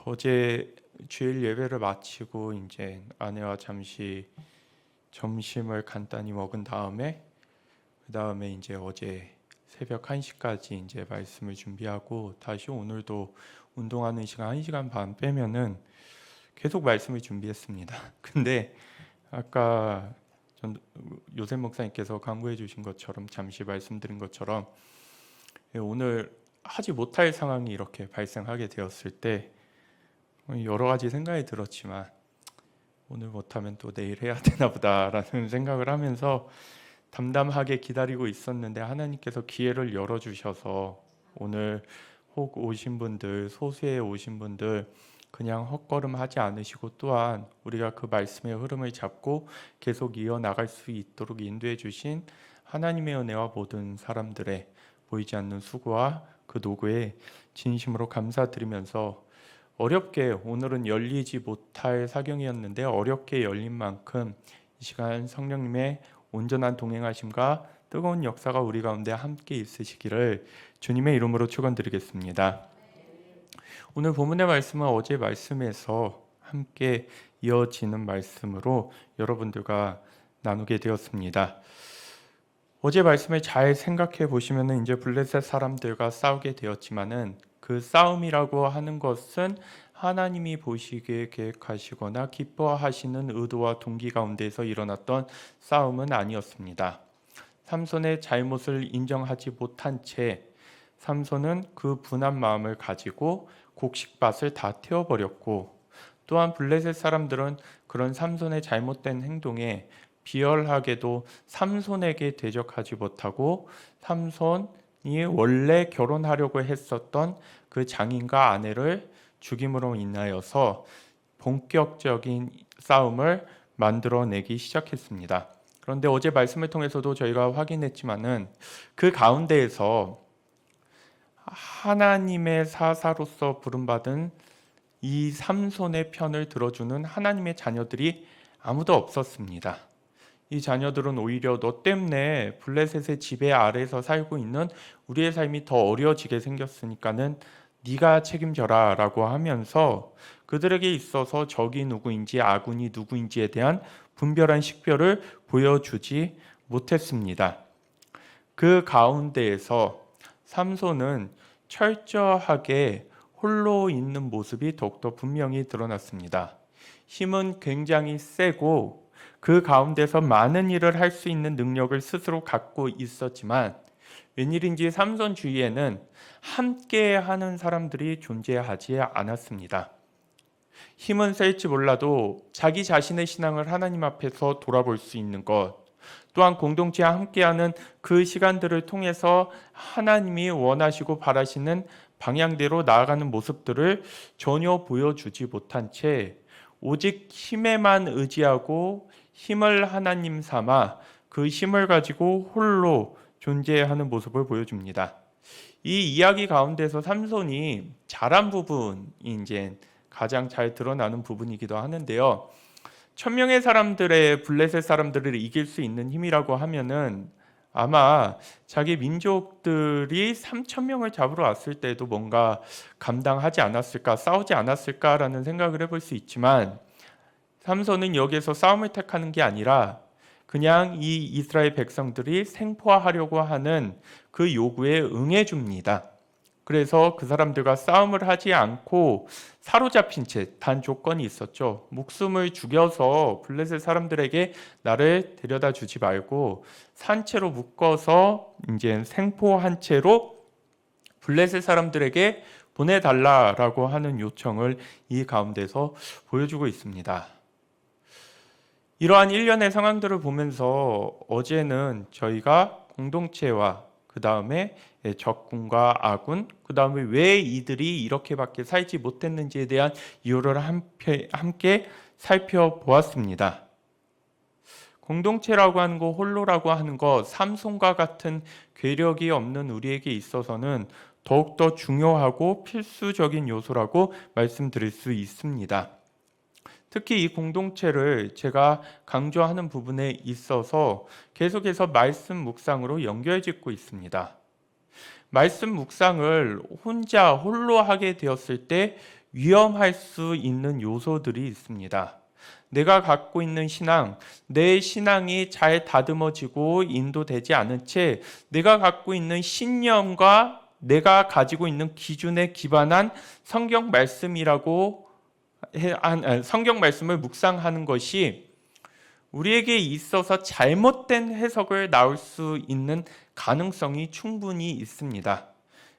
어제 주일 예배를 마치고 이제 아내와 잠시 점심을 간단히 먹은 다음에 그다음에 이제 어제 새벽 1시까지 이제 말씀을 준비하고 다시 오늘도 운동하는 시간 1시간 반 빼면은 계속 말씀을 준비했습니다. 근데 아까 요셉 목사님께서 강구해 주신 것처럼 잠시 말씀드린 것처럼 오늘 하지 못할 상황이 이렇게 발생하게 되었을 때 여러 가지 생각이 들었지만 오늘 못하면 또 내일 해야 되나 보다라는 생각을 하면서 담담하게 기다리고 있었는데 하나님께서 기회를 열어주셔서 오늘 혹 오신 분들, 소수에 오신 분들 그냥 헛걸음하지 않으시고 또한 우리가 그 말씀의 흐름을 잡고 계속 이어나갈 수 있도록 인도해 주신 하나님의 은혜와 모든 사람들의 보이지 않는 수고와 그 노고에 진심으로 감사드리면서 어렵게 오늘은 열리지 못할 사경이었는데 어렵게 열린 만큼 이 시간 성령님의 온전한 동행하심과 뜨거운 역사가 우리 가운데 함께 있으시기를 주님의 이름으로 축원드리겠습니다. 오늘 본문의 말씀은 어제 말씀에서 함께 이어지는 말씀으로 여러분들과 나누게 되었습니다. 어제 말씀을 잘 생각해 보시면 이제 블레셋 사람들과 싸우게 되었지만은 그 싸움이라고 하는 것은 하나님이 보시기에 계획하시거나 기뻐하시는 의도와 동기 가운데서 일어났던 싸움은 아니었습니다. 삼손의 잘못을 인정하지 못한 채 삼손은 그 분한 마음을 가지고 곡식밭을 다 태워버렸고 또한 블레셋 사람들은 그런 삼손의 잘못된 행동에 비열하게도 삼손에게 대적하지 못하고 삼손이 원래 결혼하려고 했었던 그 장인과 아내를 죽임으로 인하여서 본격적인 싸움을 만들어내기 시작했습니다. 그런데 어제 말씀을 통해서도 저희가 확인했지만은 그 가운데에서 하나님의 사사로서 부름받은 이 삼손의 편을 들어주는 하나님의 자녀들이 아무도 없었습니다. 이 자녀들은 오히려 너 때문에 블레셋의 지배 아래에서 살고 있는 우리의 삶이 더 어려워지게 생겼으니까는 네가 책임져라 라고 하면서 그들에게 있어서 적이 누구인지 아군이 누구인지에 대한 분별한 식별을 보여주지 못했습니다. 그 가운데에서 삼손은 철저하게 홀로 있는 모습이 더욱더 분명히 드러났습니다. 힘은 굉장히 세고 그 가운데서 많은 일을 할 수 있는 능력을 스스로 갖고 있었지만 웬일인지 삼손 주위에는 함께하는 사람들이 존재하지 않았습니다. 힘은 셀지 몰라도 자기 자신의 신앙을 하나님 앞에서 돌아볼 수 있는 것, 또한 공동체와 함께하는 그 시간들을 통해서 하나님이 원하시고 바라시는 방향대로 나아가는 모습들을 전혀 보여주지 못한 채 오직 힘에만 의지하고 힘을 하나님 삼아 그 힘을 가지고 홀로 존재하는 모습을 보여줍니다. 이 이야기 가운데서 삼손이 잘한 부분이 이제 가장 잘 드러나는 부분이기도 하는데요. 1000명의 사람들의 블레셋 사람들을 이길 수 있는 힘이라고 하면은 아마 자기 민족들이 3000명을 잡으러 왔을 때도 뭔가 감당하지 않았을까, 싸우지 않았을까라는 생각을 해볼 수 있지만 삼손은 여기에서 싸움을 택하는 게 아니라 그냥 이 이스라엘 백성들이 생포하려고 하는 그 요구에 응해줍니다. 그래서 그 사람들과 싸움을 하지 않고 사로잡힌 채 단 조건이 있었죠. 목숨을 죽여서 블레셋 사람들에게 나를 데려다 주지 말고 산채로 묶어서 이제 생포한 채로 블레셋 사람들에게 보내달라라고 하는 요청을 이 가운데서 보여주고 있습니다. 이러한 일련의 상황들을 보면서 어제는 저희가 공동체와 그 다음에 적군과 아군, 그 다음에 왜 이들이 이렇게밖에 살지 못했는지에 대한 이유를 함께 살펴보았습니다. 공동체라고 하는 거, 홀로라고 하는 거, 삼손과 같은 괴력이 없는 우리에게 있어서는 더욱더 중요하고 필수적인 요소라고 말씀드릴 수 있습니다. 특히 이 공동체를 제가 강조하는 부분에 있어서 계속해서 말씀 묵상으로 연결짓고 있습니다. 말씀 묵상을 홀로 하게 되었을 때 위험할 수 있는 요소들이 있습니다. 내가 갖고 있는 신앙, 내 신앙이 잘 다듬어지고 인도되지 않은 채 내가 갖고 있는 신념과 내가 가지고 있는 기준에 기반한 성경 말씀이라고 성경 말씀을 묵상하는 것이 우리에게 있어서 잘못된 해석을 나올 수 있는 가능성이 충분히 있습니다.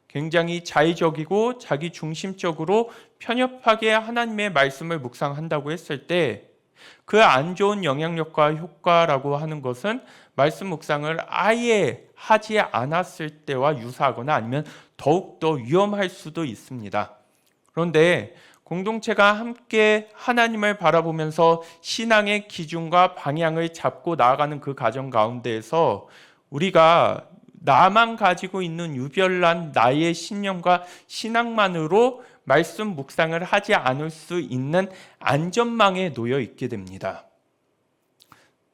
굉장히 자의적이고 자기 중심적으로 편협하게 하나님의 말씀을 묵상한다고 했을 때 그 안 좋은 영향력과 효과라고 하는 것은 말씀 묵상을 아예 하지 않았을 때와 유사하거나 아니면 더욱더 위험할 수도 있습니다. 그런데 공동체가 함께 하나님을 바라보면서 신앙의 기준과 방향을 잡고 나아가는 그 과정 가운데에서 우리가 나만 가지고 있는 유별난 나의 신념과 신앙만으로 말씀 묵상을 하지 않을 수 있는 안전망에 놓여 있게 됩니다.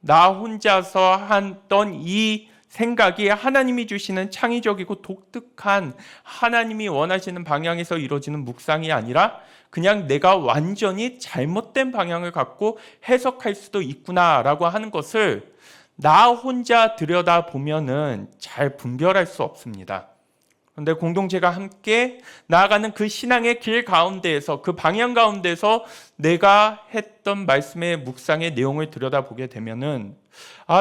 나 혼자서 했던 이 생각이 하나님이 주시는 창의적이고 독특한 하나님이 원하시는 방향에서 이루어지는 묵상이 아니라 그냥 내가 완전히 잘못된 방향을 갖고 해석할 수도 있구나라고 하는 것을 나 혼자 들여다보면은 잘 분별할 수 없습니다. 그런데 공동체가 함께 나아가는 그 신앙의 길 가운데에서 그 방향 가운데서 내가 했던 말씀의 묵상의 내용을 들여다보게 되면은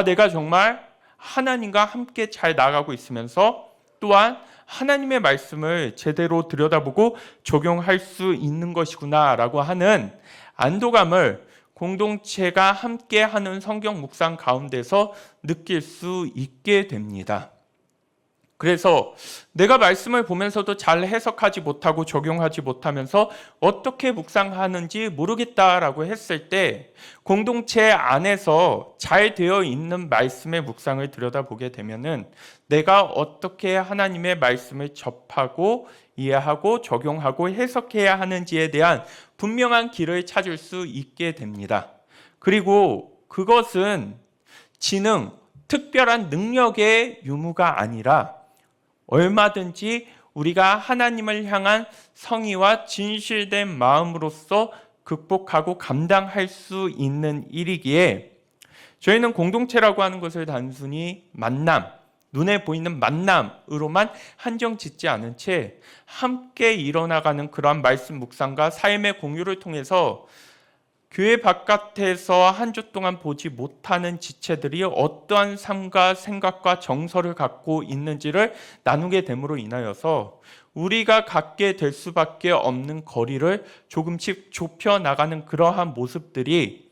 내가 정말 하나님과 함께 잘 나아가고 있으면서 또한 하나님의 말씀을 제대로 들여다보고 적용할 수 있는 것이구나라고 하는 안도감을 공동체가 함께하는 성경 묵상 가운데서 느낄 수 있게 됩니다. 그래서 내가 말씀을 보면서도 잘 해석하지 못하고 적용하지 못하면서 어떻게 묵상하는지 모르겠다라고 했을 때 공동체 안에서 잘 되어 있는 말씀의 묵상을 들여다보게 되면은 내가 어떻게 하나님의 말씀을 접하고 이해하고 적용하고 해석해야 하는지에 대한 분명한 길을 찾을 수 있게 됩니다. 그리고 그것은 지능, 특별한 능력의 유무가 아니라 얼마든지 우리가 하나님을 향한 성의와 진실된 마음으로써 극복하고 감당할 수 있는 일이기에 저희는 공동체라고 하는 것을 단순히 만남, 눈에 보이는 만남으로만 한정 짓지 않은 채 함께 일어나가는 그러한 말씀 묵상과 삶의 공유를 통해서 교회 바깥에서 한 주 동안 보지 못하는 지체들이 어떠한 삶과 생각과 정서를 갖고 있는지를 나누게 됨으로 인하여서 우리가 갖게 될 수밖에 없는 거리를 조금씩 좁혀 나가는 그러한 모습들이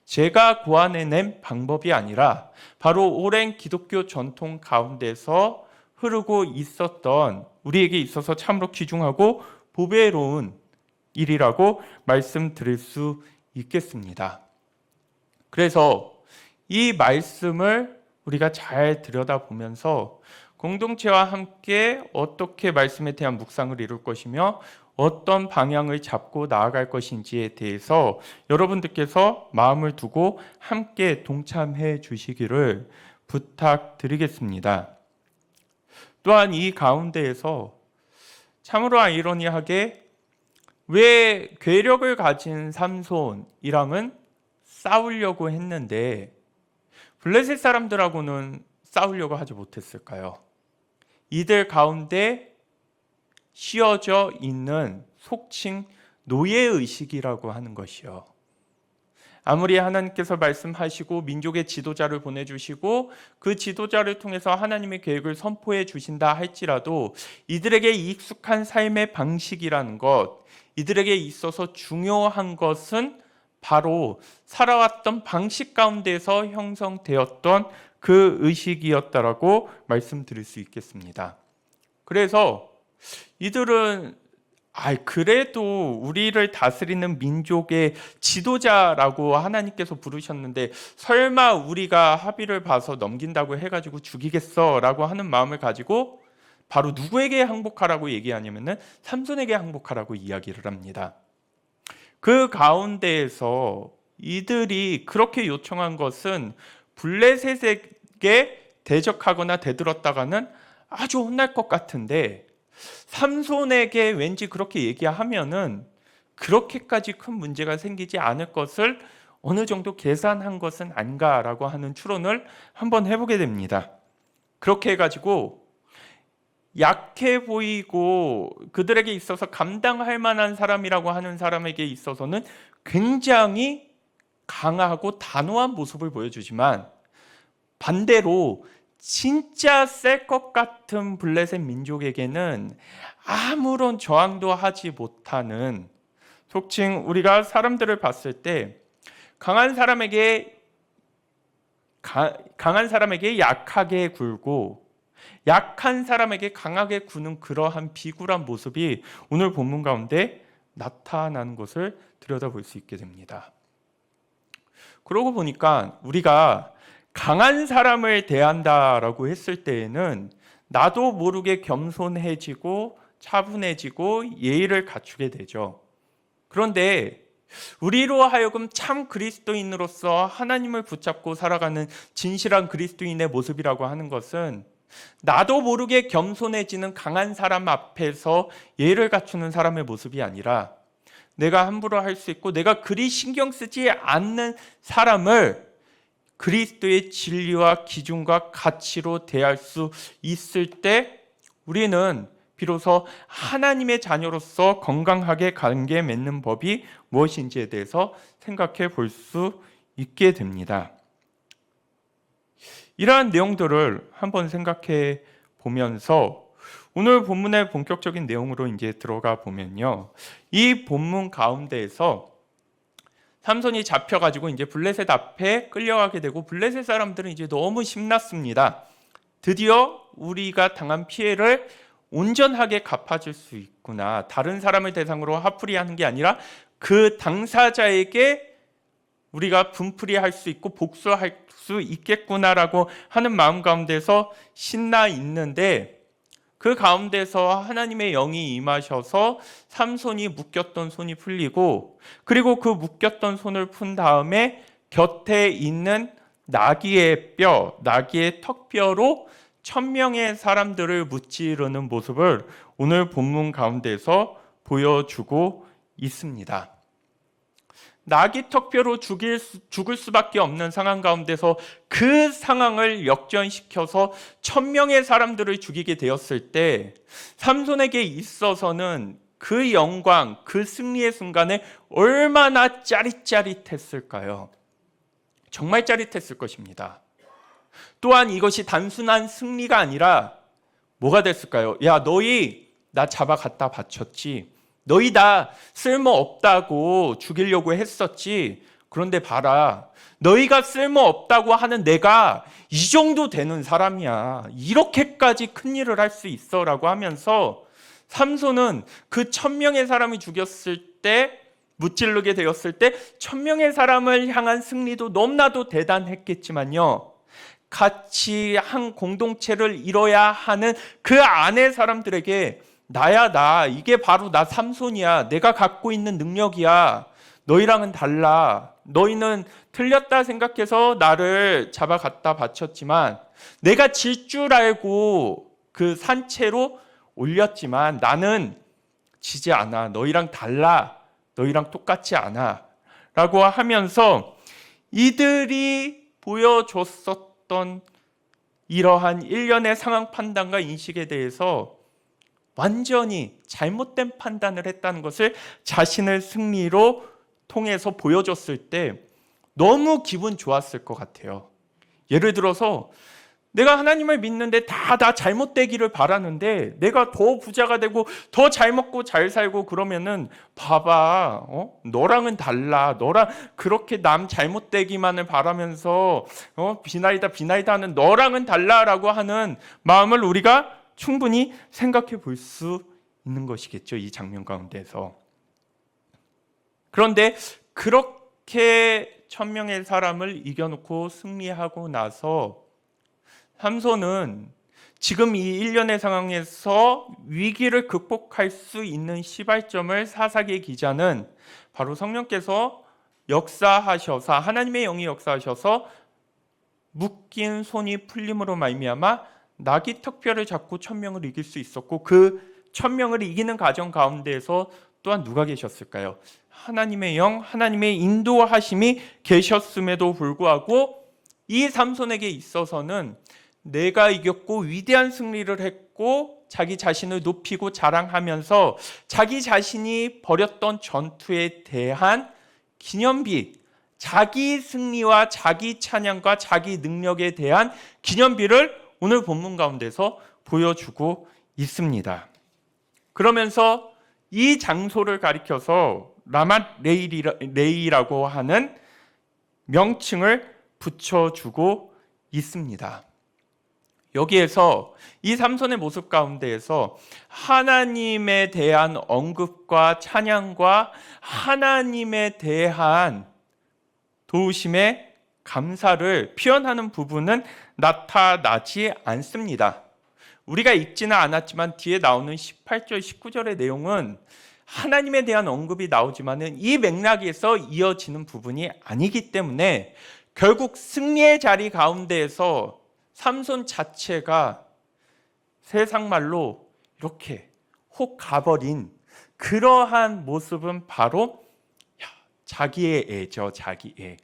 제가 고안해낸 방법이 아니라 바로 오랜 기독교 전통 가운데서 흐르고 있었던 우리에게 있어서 참으로 귀중하고 보배로운 일이라고 말씀드릴 수 있겠습니다. 그래서 이 말씀을 우리가 잘 들여다보면서 공동체와 함께 어떻게 말씀에 대한 묵상을 이룰 것이며 어떤 방향을 잡고 나아갈 것인지에 대해서 여러분들께서 마음을 두고 함께 동참해 주시기를 부탁드리겠습니다. 또한 이 가운데에서 참으로 아이러니하게 왜 괴력을 가진 삼손이랑은 싸우려고 했는데 블레셋 사람들하고는 싸우려고 하지 못했을까요? 이들 가운데 씌어져 있는 속칭 노예의식이라고 하는 것이요. 아무리 하나님께서 말씀하시고 민족의 지도자를 보내주시고 그 지도자를 통해서 하나님의 계획을 선포해 주신다 할지라도 이들에게 익숙한 삶의 방식이라는 것, 이들에게 있어서 중요한 것은 바로 살아왔던 방식 가운데서 형성되었던 그 의식이었다라고 말씀드릴 수 있겠습니다. 그래서 이들은 그래도 우리를 다스리는 민족의 지도자라고 하나님께서 부르셨는데 설마 우리가 합의를 봐서 넘긴다고 해가지고 죽이겠어 라고 하는 마음을 가지고 바로 누구에게 항복하라고 얘기하냐면은 삼손에게 항복하라고 이야기를 합니다. 그 가운데에서 이들이 그렇게 요청한 것은 블레셋에게 대적하거나 대들었다가는 아주 혼날 것 같은데 삼손에게 왠지 그렇게 얘기하면은 그렇게까지 큰 문제가 생기지 않을 것을 어느 정도 계산한 것은 아닌가라고 하는 추론을 한번 해보게 됩니다. 그렇게 해가지고 약해 보이고 그들에게 있어서 감당할 만한 사람이라고 하는 사람에게 있어서는 굉장히 강하고 단호한 모습을 보여주지만, 반대로 진짜 셀 것 같은 블레셋 민족에게는 아무런 저항도 하지 못하는, 속칭 우리가 사람들을 봤을 때 강한 사람에게 약하게 굴고 약한 사람에게 강하게 구는 그러한 비굴한 모습이 오늘 본문 가운데 나타나는 것을 들여다볼 수 있게 됩니다. 그러고 보니까 우리가 강한 사람을 대한다라고 했을 때에는 나도 모르게 겸손해지고 차분해지고 예의를 갖추게 되죠. 그런데 우리로 하여금 참 그리스도인으로서 하나님을 붙잡고 살아가는 진실한 그리스도인의 모습이라고 하는 것은 나도 모르게 겸손해지는 강한 사람 앞에서 예의를 갖추는 사람의 모습이 아니라, 내가 함부로 할 수 있고 내가 그리 신경 쓰지 않는 사람을 그리스도의 진리와 기준과 가치로 대할 수 있을 때 우리는 비로소 하나님의 자녀로서 건강하게 관계 맺는 법이 무엇인지에 대해서 생각해 볼 수 있게 됩니다. 이러한 내용들을 한번 생각해 보면서 오늘 본문의 본격적인 내용으로 이제 들어가 보면요, 이 본문 가운데에서 삼손이 잡혀가지고 이제 블레셋 앞에 끌려가게 되고, 블레셋 사람들은 이제 너무 신났습니다. 드디어 우리가 당한 피해를 온전하게 갚아줄 수 있구나. 다른 사람을 대상으로 화풀이하는 게 아니라 그 당사자에게 우리가 분풀이할 수 있고 복수할 수 있겠구나라고 하는 마음 가운데서 신나 있는데, 그 가운데서 하나님의 영이 임하셔서 삼손이 묶였던 손이 풀리고, 그리고 그 묶였던 손을 푼 다음에 곁에 있는 나귀의 턱뼈로 1000명의 사람들을 무찌르는 모습을 오늘 본문 가운데서 보여주고 있습니다. 나귀 턱뼈로 죽을 수밖에 없는 상황 가운데서 그 상황을 역전시켜서 1000명의 사람들을 죽이게 되었을 때 삼손에게 있어서는 그 영광, 그 승리의 순간에 얼마나 짜릿짜릿했을까요? 정말 짜릿했을 것입니다. 또한 이것이 단순한 승리가 아니라 뭐가 됐을까요? 야, 너희 나 잡아 갖다 바쳤지. 너희 다 쓸모없다고 죽이려고 했었지. 그런데 봐라, 너희가 쓸모없다고 하는 내가 이 정도 되는 사람이야. 이렇게까지 큰 일을 할 수 있어 라고 하면서 삼손은 그 1000명의 사람이 죽였을 때, 무찌르게 되었을 때 1000명의 사람을 향한 승리도 너무나도 대단했겠지만요, 같이 한 공동체를 이뤄야 하는 그 안의 사람들에게 나야 나, 이게 바로 나 삼손이야, 내가 갖고 있는 능력이야, 너희랑은 달라, 너희는 틀렸다 생각해서 나를 잡아 갖다 바쳤지만 내가 질 줄 알고 그 산채로 올렸지만 나는 지지 않아, 너희랑 달라, 너희랑 똑같지 않아 라고 하면서 이들이 보여줬었던 이러한 일련의 상황 판단과 인식에 대해서 완전히 잘못된 판단을 했다는 것을 자신의 승리로 통해서 보여줬을 때 너무 기분 좋았을 것 같아요. 예를 들어서 내가 하나님을 믿는데 다 잘못되기를 바라는데 내가 더 부자가 되고 더 잘 먹고 잘 살고 그러면은 봐봐, 너랑은 달라, 너랑 그렇게 남 잘못되기만을 바라면서 비나이다 하는 너랑은 달라라고 하는 마음을 우리가 충분히 생각해 볼 수 있는 것이겠죠, 이 장면 가운데서. 그런데 그렇게 1000명의 사람을 이겨놓고 승리하고 나서 삼손은 지금 이 일련의 상황에서 위기를 극복할 수 있는 시발점을 사사기 기자는 바로 성령께서 역사하셔서, 하나님의 영이 역사하셔서 묶인 손이 풀림으로 말미암아 나귀 턱뼈를 잡고 1000명을 이길 수 있었고, 그 1000명을 이기는 과정 가운데에서 또한 누가 계셨을까요? 하나님의 영, 하나님의 인도하심이 계셨음에도 불구하고 이 삼손에게 있어서는 내가 이겼고 위대한 승리를 했고 자기 자신을 높이고 자랑하면서 자기 자신이 벌였던 전투에 대한 기념비, 자기 승리와 자기 찬양과 자기 능력에 대한 기념비를 오늘 본문 가운데서 보여주고 있습니다. 그러면서 이 장소를 가리켜서 라맛레이라고 하는 명칭을 붙여주고 있습니다. 여기에서 이 삼손의 모습 가운데에서 하나님에 대한 언급과 찬양과 하나님에 대한 도우심의 감사를 표현하는 부분은 나타나지 않습니다. 우리가 읽지는 않았지만 뒤에 나오는 18절, 19절의 내용은 하나님에 대한 언급이 나오지만은 이 맥락에서 이어지는 부분이 아니기 때문에 결국 승리의 자리 가운데에서 삼손 자체가 세상 말로 이렇게 혹 가버린 그러한 모습은 바로 자기의 애죠, 자기 애.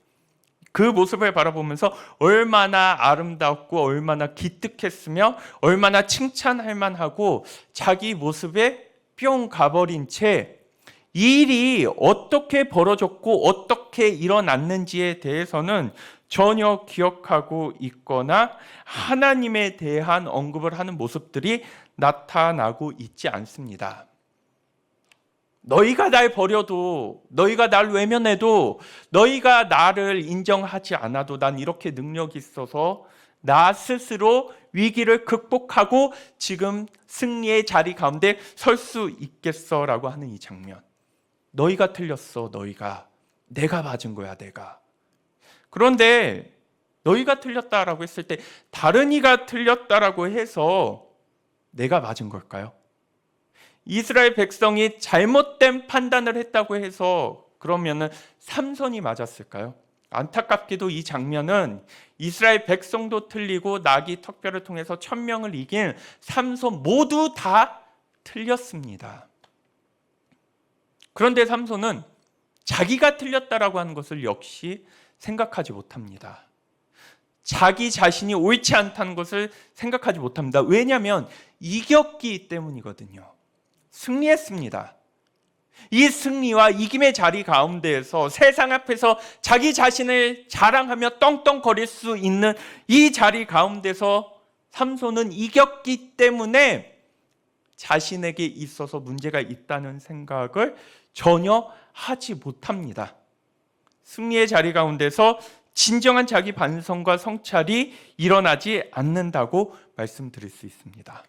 그 모습을 바라보면서 얼마나 아름답고 얼마나 기특했으며 얼마나 칭찬할 만하고 자기 모습에 뿅 가버린 채 일이 어떻게 벌어졌고 어떻게 일어났는지에 대해서는 전혀 기억하고 있거나 하나님에 대한 언급을 하는 모습들이 나타나고 있지 않습니다. 너희가 날 버려도, 너희가 날 외면해도, 너희가 나를 인정하지 않아도 난 이렇게 능력이 있어서 나 스스로 위기를 극복하고 지금 승리의 자리 가운데 설 수 있겠어라고 하는 이 장면. 너희가 틀렸어, 너희가. 내가 맞은 거야, 내가. 그런데 너희가 틀렸다라고 했을 때 다른 이가 틀렸다라고 해서 내가 맞은 걸까요? 이스라엘 백성이 잘못된 판단을 했다고 해서 그러면은 삼손이 맞았을까요? 안타깝게도 이 장면은 이스라엘 백성도 틀리고 나귀 턱뼈를 통해서 1000명을 이긴 삼손 모두 다 틀렸습니다. 그런데 삼손은 자기가 틀렸다라고 하는 것을 역시 생각하지 못합니다. 자기 자신이 옳지 않다는 것을 생각하지 못합니다. 왜냐하면 이겼기 때문이거든요. 승리했습니다. 이 승리와 이김의 자리 가운데에서 세상 앞에서 자기 자신을 자랑하며 떵떵거릴 수 있는 이 자리 가운데서 삼손은 이겼기 때문에 자신에게 있어서 문제가 있다는 생각을 전혀 하지 못합니다. 승리의 자리 가운데서 진정한 자기 반성과 성찰이 일어나지 않는다고 말씀드릴 수 있습니다.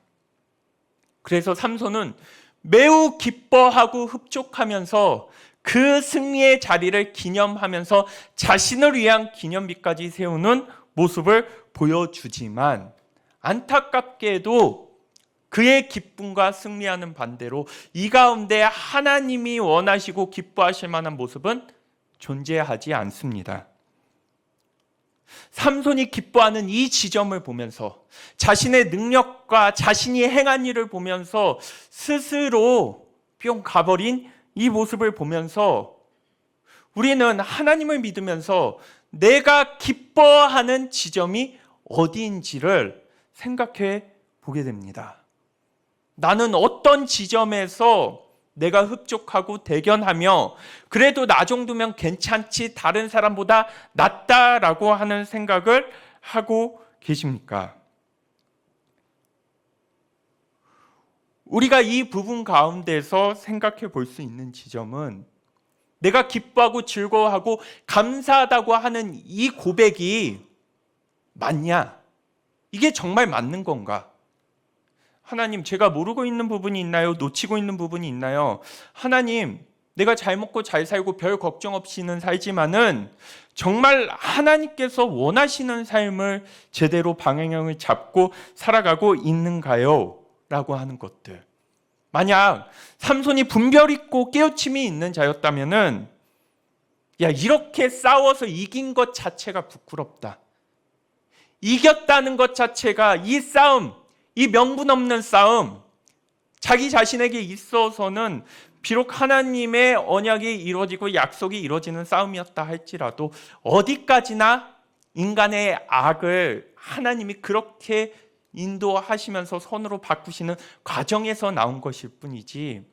그래서 삼손은 매우 기뻐하고 흡족하면서 그 승리의 자리를 기념하면서 자신을 위한 기념비까지 세우는 모습을 보여주지만 안타깝게도 그의 기쁨과 승리하는 반대로 이 가운데 하나님이 원하시고 기뻐하실 만한 모습은 존재하지 않습니다. 삼손이 기뻐하는 이 지점을 보면서 자신의 능력과 자신이 행한 일을 보면서 스스로 뿅 가버린 이 모습을 보면서 우리는 하나님을 믿으면서 내가 기뻐하는 지점이 어디인지를 생각해 보게 됩니다. 나는 어떤 지점에서 내가 흡족하고 대견하며 그래도 나 정도면 괜찮지 다른 사람보다 낫다라고 하는 생각을 하고 계십니까? 우리가 이 부분 가운데서 생각해 볼 수 있는 지점은 내가 기뻐하고 즐거워하고 감사하다고 하는 이 고백이 맞냐? 이게 정말 맞는 건가? 하나님, 제가 모르고 있는 부분이 있나요? 놓치고 있는 부분이 있나요? 하나님, 내가 잘 먹고 잘 살고 별 걱정 없이는 살지만은 정말 하나님께서 원하시는 삶을 제대로 방향을 잡고 살아가고 있는가요? 라고 하는 것들. 만약 삼손이 분별 있고 깨우침이 있는 자였다면은 이렇게 싸워서 이긴 것 자체가 부끄럽다. 이겼다는 것 자체가 이 싸움, 이 명분 없는 싸움, 자기 자신에게 있어서는 비록 하나님의 언약이 이루어지고 약속이 이루어지는 싸움이었다 할지라도 어디까지나 인간의 악을 하나님이 그렇게 인도하시면서 선으로 바꾸시는 과정에서 나온 것일 뿐이지,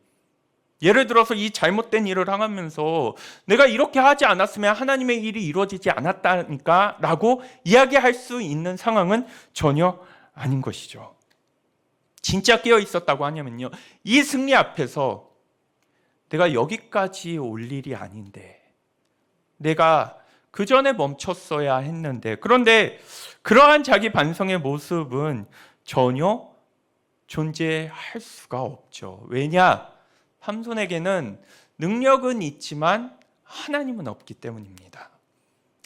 예를 들어서 이 잘못된 일을 행하면서 내가 이렇게 하지 않았으면 하나님의 일이 이루어지지 않았다니까 라고 이야기할 수 있는 상황은 전혀 아닌 것이죠. 진짜 깨어 있었다고 하냐면요, 이 승리 앞에서 내가 여기까지 올 일이 아닌데, 내가 그 전에 멈췄어야 했는데, 그런데 그러한 자기 반성의 모습은 전혀 존재할 수가 없죠. 왜냐? 삼손에게는 능력은 있지만 하나님은 없기 때문입니다.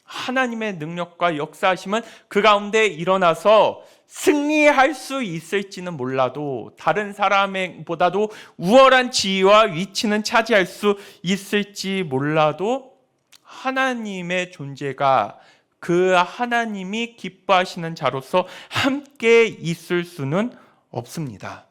하나님의 능력과 역사하심은 그 가운데 일어나서 승리할 수 있을지는 몰라도, 다른 사람보다도 우월한 지위와 위치는 차지할 수 있을지 몰라도 하나님의 존재가 그 하나님이 기뻐하시는 자로서 함께 있을 수는 없습니다.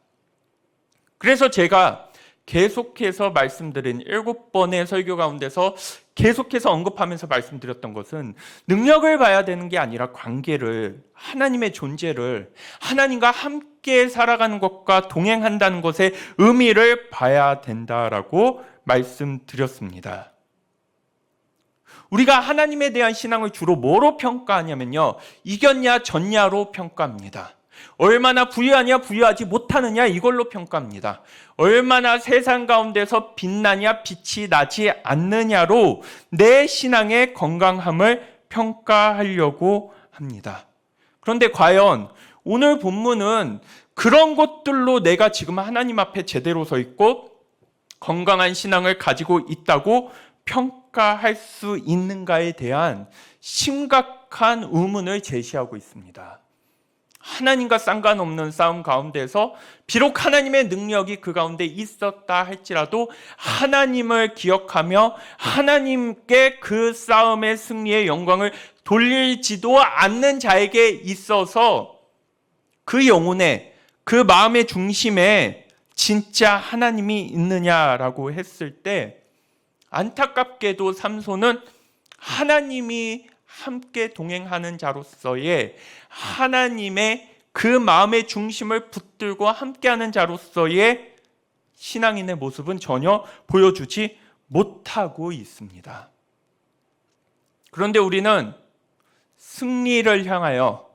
그래서 제가 계속해서 말씀드린 7번의 설교 가운데서 계속해서 언급하면서 말씀드렸던 것은, 능력을 봐야 되는 게 아니라 관계를, 하나님의 존재를, 하나님과 함께 살아가는 것과 동행한다는 것의 의미를 봐야 된다라고 말씀드렸습니다. 우리가 하나님에 대한 신앙을 주로 뭐로 평가하냐면요, 이겼냐 졌냐로 평가합니다. 얼마나 부유하냐 부유하지 못하느냐 이걸로 평가합니다. 얼마나 세상 가운데서 빛나냐 빛이 나지 않느냐로 내 신앙의 건강함을 평가하려고 합니다. 그런데 과연 오늘 본문은 그런 것들로 내가 지금 하나님 앞에 제대로 서 있고 건강한 신앙을 가지고 있다고 평가할 수 있는가에 대한 심각한 의문을 제시하고 있습니다. 하나님과 상관없는 싸움 가운데서 비록 하나님의 능력이 그 가운데 있었다 할지라도 하나님을 기억하며 하나님께 그 싸움의 승리의 영광을 돌리지도 않는 자에게 있어서 그 영혼에, 그 마음의 중심에 진짜 하나님이 있느냐라고 했을 때, 안타깝게도 삼손은 하나님이 함께 동행하는 자로서의, 하나님의 그 마음의 중심을 붙들고 함께하는 자로서의 신앙인의 모습은 전혀 보여주지 못하고 있습니다. 그런데 우리는 승리를 향하여,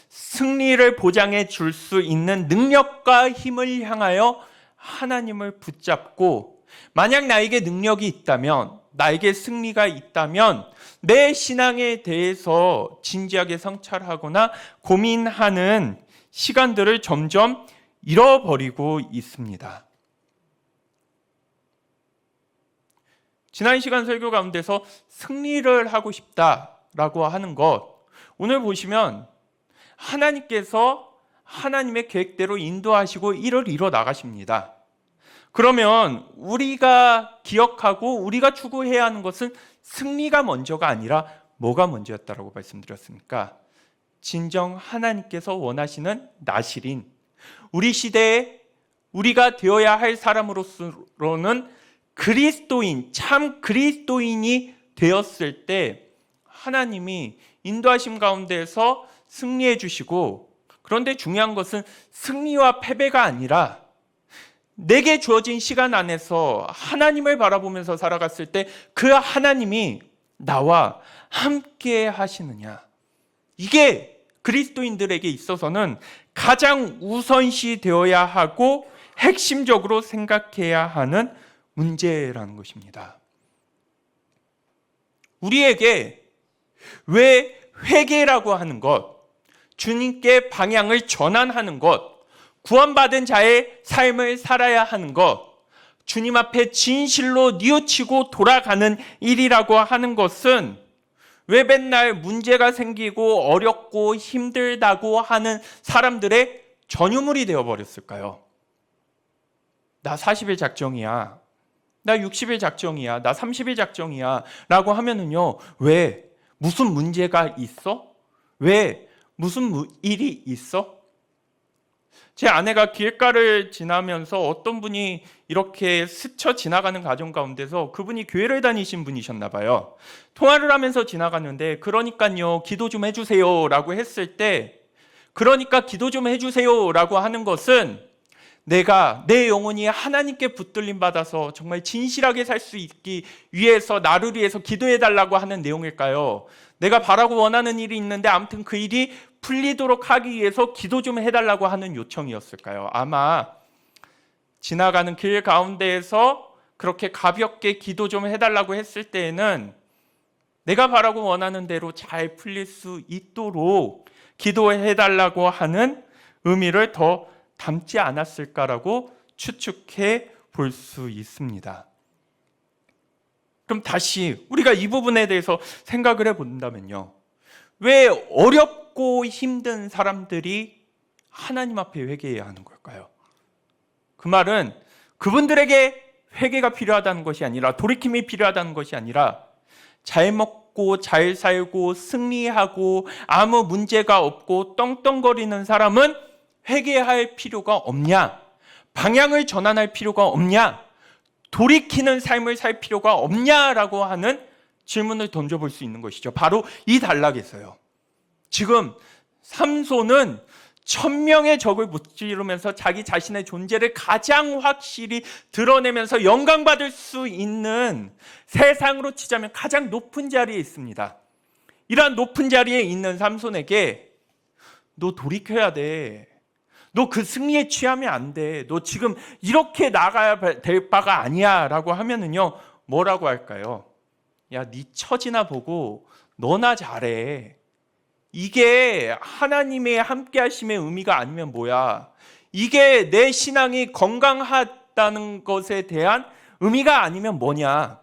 승리를 보장해 줄 수 있는 능력과 힘을 향하여 하나님을 붙잡고, 만약 나에게 능력이 있다면, 나에게 승리가 있다면 내 신앙에 대해서 진지하게 성찰하거나 고민하는 시간들을 점점 잃어버리고 있습니다. 지난 시간 설교 가운데서 승리를 하고 싶다라고 하는 것, 오늘 보시면 하나님께서 하나님의 계획대로 인도하시고 이를 이뤄 나가십니다. 그러면 우리가 기억하고 우리가 추구해야 하는 것은 승리가 먼저가 아니라 뭐가 먼저였다라고 말씀드렸습니까? 진정 하나님께서 원하시는 나실인, 우리 시대에 우리가 되어야 할 사람으로서는 그리스도인, 참 그리스도인이 되었을 때 하나님이 인도하심 가운데서 승리해 주시고, 그런데 중요한 것은 승리와 패배가 아니라 내게 주어진 시간 안에서 하나님을 바라보면서 살아갔을 때 그 하나님이 나와 함께 하시느냐, 이게 그리스도인들에게 있어서는 가장 우선시 되어야 하고 핵심적으로 생각해야 하는 문제라는 것입니다. 우리에게 왜 회개라고 하는 것, 주님께 방향을 전환하는 것, 구원받은 자의 삶을 살아야 하는 것, 주님 앞에 진실로 뉘우치고 돌아가는 일이라고 하는 것은 왜 맨날 문제가 생기고 어렵고 힘들다고 하는 사람들의 전유물이 되어버렸을까요? 나 40일 작정이야, 나 60일 작정이야, 나 30일 작정이야 라고 하면은요, 왜? 무슨 문제가 있어? 왜? 무슨 일이 있어? 제 아내가 길가를 지나면서 어떤 분이 이렇게 스쳐 지나가는 가정 가운데서 그분이 교회를 다니신 분이셨나 봐요. 통화를 하면서 지나갔는데 그러니까요 기도 좀 해주세요 라고 했을 때 그러니까 기도 좀 해주세요 라고 하는 것은 내가 내 영혼이 하나님께 붙들림 받아서 정말 진실하게 살 수 있기 위해서 나를 위해서 기도해 달라고 하는 내용일까요? 내가 바라고 원하는 일이 있는데 아무튼 그 일이 풀리도록 하기 위해서 기도 좀 해달라고 하는 요청이었을까요? 아마 지나가는 길 가운데에서 그렇게 가볍게 기도 좀 해달라고 했을 때에는 내가 바라고 원하는 대로 잘 풀릴 수 있도록 기도해달라고 하는 의미를 더 담지 않았을까라고 추측해 볼 수 있습니다. 그럼 다시 우리가 이 부분에 대해서 생각을 해본다면요. 왜 어렵고 힘든 사람들이 하나님 앞에 회개해야 하는 걸까요? 그 말은 그분들에게 회개가 필요하다는 것이 아니라 돌이킴이 필요하다는 것이 아니라 잘 먹고 잘 살고 승리하고 아무 문제가 없고 떵떵거리는 사람은 회개할 필요가 없냐? 방향을 전환할 필요가 없냐? 돌이키는 삶을 살 필요가 없냐라고 하는 질문을 던져볼 수 있는 것이죠. 바로 이 단락에서요. 지금 삼손은 1000명의 적을 무찌르면서 자기 자신의 존재를 가장 확실히 드러내면서 영광받을 수 있는 세상으로 치자면 가장 높은 자리에 있습니다. 이러한 높은 자리에 있는 삼손에게 너 돌이켜야 돼. 너 그 승리에 취하면 안 돼. 너 지금 이렇게 나가야 될 바가 아니야 라고 하면은요 뭐라고 할까요? 야, 네 처지나 보고 너나 잘해. 이게 하나님의 함께 하심의 의미가 아니면 뭐야? 이게 내 신앙이 건강하다는 것에 대한 의미가 아니면 뭐냐?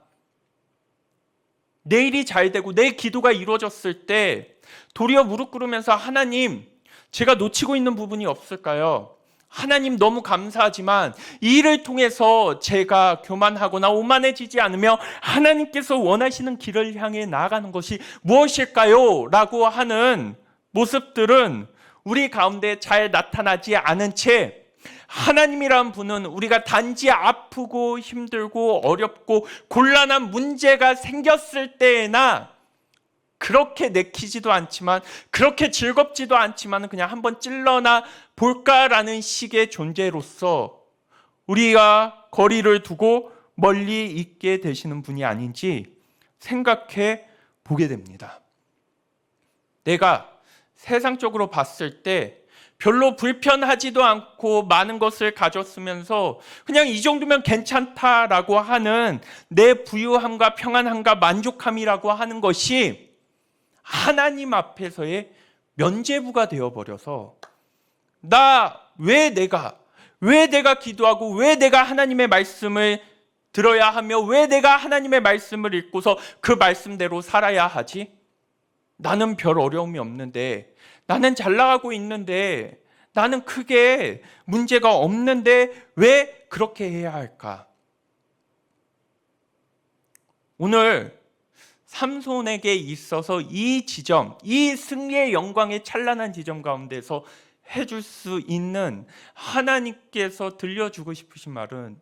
내 일이 잘 되고 내 기도가 이루어졌을 때 도리어 무릎 꿇으면서 하나님, 제가 놓치고 있는 부분이 없을까요? 하나님 너무 감사하지만 이 일을 통해서 제가 교만하거나 오만해지지 않으며 하나님께서 원하시는 길을 향해 나아가는 것이 무엇일까요? 라고 하는 모습들은 우리 가운데 잘 나타나지 않은 채 하나님이란 분은 우리가 단지 아프고 힘들고 어렵고 곤란한 문제가 생겼을 때에나 그렇게 내키지도 않지만 그렇게 즐겁지도 않지만 그냥 한번 찔러나 볼까라는 식의 존재로서 우리가 거리를 두고 멀리 있게 되시는 분이 아닌지 생각해 보게 됩니다. 내가 세상적으로 봤을 때 별로 불편하지도 않고 많은 것을 가졌으면서 그냥 이 정도면 괜찮다라고 하는 내 부유함과 평안함과 만족함이라고 하는 것이 하나님 앞에서의 면죄부가 되어버려서 왜 내가 기도하고 왜 내가 하나님의 말씀을 들어야 하며 왜 내가 하나님의 말씀을 읽고서 그 말씀대로 살아야 하지? 나는 별 어려움이 없는데, 나는 잘 나가고 있는데, 나는 크게 문제가 없는데 왜 그렇게 해야 할까? 오늘 삼손에게 있어서 이 지점, 이 승리의 영광의 찬란한 지점 가운데서 해줄 수 있는 하나님께서 들려주고 싶으신 말은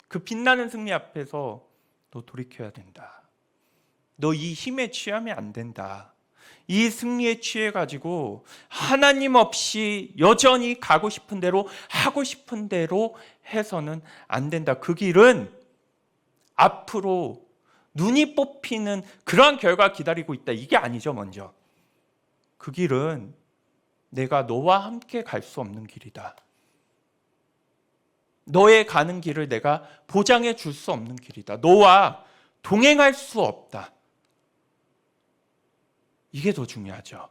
그 빛나는 승리 앞에서 너 돌이켜야 된다. 너 이 힘에 취하면 안 된다. 이 승리에 취해가지고 하나님 없이 여전히 가고 싶은 대로 하고 싶은 대로 해서는 안 된다. 그 길은 앞으로 눈이 뽑히는 그러한 결과 기다리고 있다. 이게 아니죠. 먼저 그 길은 내가 너와 함께 갈 수 없는 길이다. 너의 가는 길을 내가 보장해 줄 수 없는 길이다. 너와 동행할 수 없다. 이게 더 중요하죠.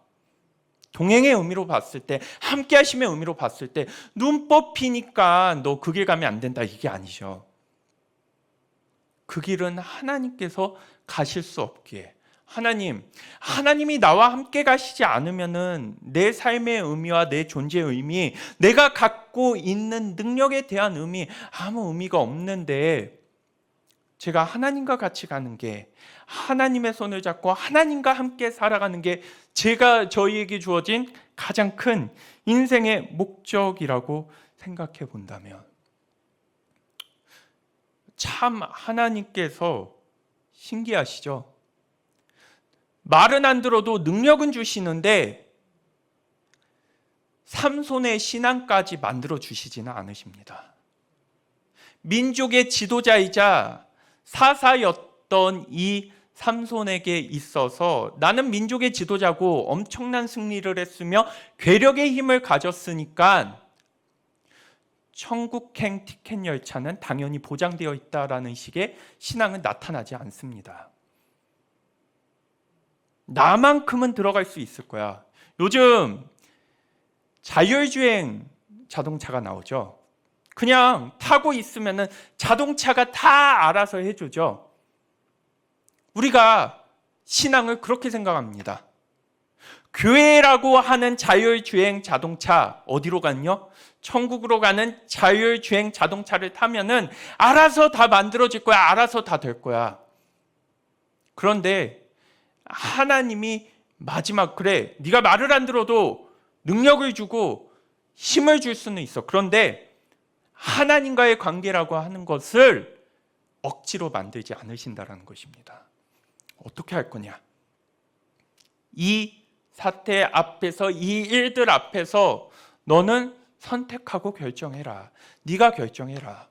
동행의 의미로 봤을 때, 함께 하심의 의미로 봤을 때 눈 뽑히니까 너 그 길 가면 안 된다. 이게 아니죠. 그 길은 하나님께서 가실 수 없기에 하나님이 나와 함께 가시지 않으면은 내 삶의 의미와 내 존재의 의미, 내가 갖고 있는 능력에 대한 의미 아무 의미가 없는데 제가 하나님과 같이 가는 게 하나님의 손을 잡고 하나님과 함께 살아가는 게 저희에게 주어진 가장 큰 인생의 목적이라고 생각해 본다면 참 하나님께서 신기하시죠? 말은 안 들어도 능력은 주시는데 삼손의 신앙까지 만들어 주시지는 않으십니다. 민족의 지도자이자 사사였던 이 삼손에게 있어서 나는 민족의 지도자고 엄청난 승리를 했으며 괴력의 힘을 가졌으니까 천국행 티켓 열차는 당연히 보장되어 있다라는 식의 신앙은 나타나지 않습니다. 나만큼은 들어갈 수 있을 거야. 요즘 자율주행 자동차가 나오죠. 그냥 타고 있으면 자동차가 다 알아서 해주죠. 우리가 신앙을 그렇게 생각합니다. 교회라고 하는 자율주행 자동차 어디로 갔냐? 천국으로 가는 자율주행 자동차를 타면은 알아서 다 만들어질 거야. 알아서 다 될 거야. 그런데 하나님이 마지막 그래 네가 말을 안 들어도 능력을 주고 힘을 줄 수는 있어. 그런데 하나님과의 관계라고 하는 것을 억지로 만들지 않으신다라는 것입니다. 어떻게 할 거냐? 이 사태 앞에서 이 일들 앞에서 너는 선택하고 결정해라. 네가 결정해라.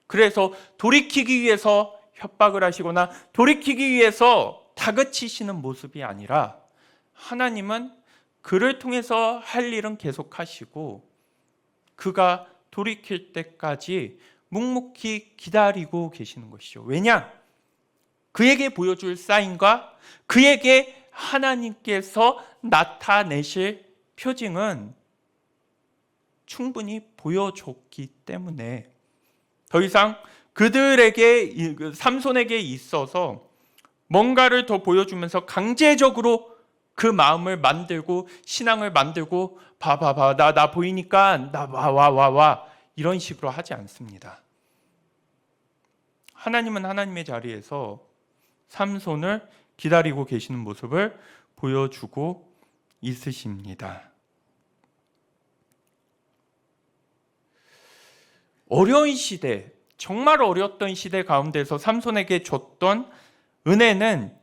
그래서 돌이키기 위해서 협박을 하시거나 돌이키기 위해서 다그치시는 모습이 아니라 하나님은 그를 통해서 할 일은 계속하시고 그가 돌이킬 때까지 묵묵히 기다리고 계시는 것이죠. 왜냐? 그에게 보여줄 사인과 그에게 하나님께서 나타내실 표징은 충분히 보여줬기 때문에 더 이상 그들에게 삼손에게 있어서 뭔가를 더 보여주면서 강제적으로 그 마음을 만들고 신앙을 만들고 봐봐봐 나 보이니까 나 와 이런 식으로 하지 않습니다. 하나님은 하나님의 자리에서 삼손을 기다리고 계시는 모습을 보여주고 있으십니다. 어려운 시대, 정말 어려웠던 시대 가운데서 삼손에게 줬던 은혜는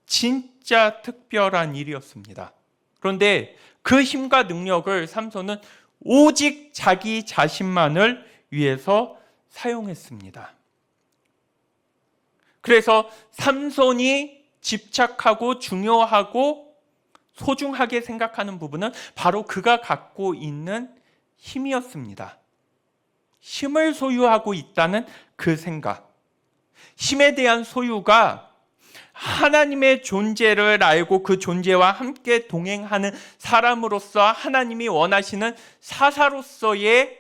진짜 특별한 일이었습니다. 그런데 그 힘과 능력을 삼손은 오직 자기 자신만을 위해서 사용했습니다. 그래서 삼손이 집착하고 중요하고 소중하게 생각하는 부분은 바로 그가 갖고 있는 힘이었습니다. 힘을 소유하고 있다는 그 생각. 힘에 대한 소유가 하나님의 존재를 알고 그 존재와 함께 동행하는 사람으로서 하나님이 원하시는 사사로서의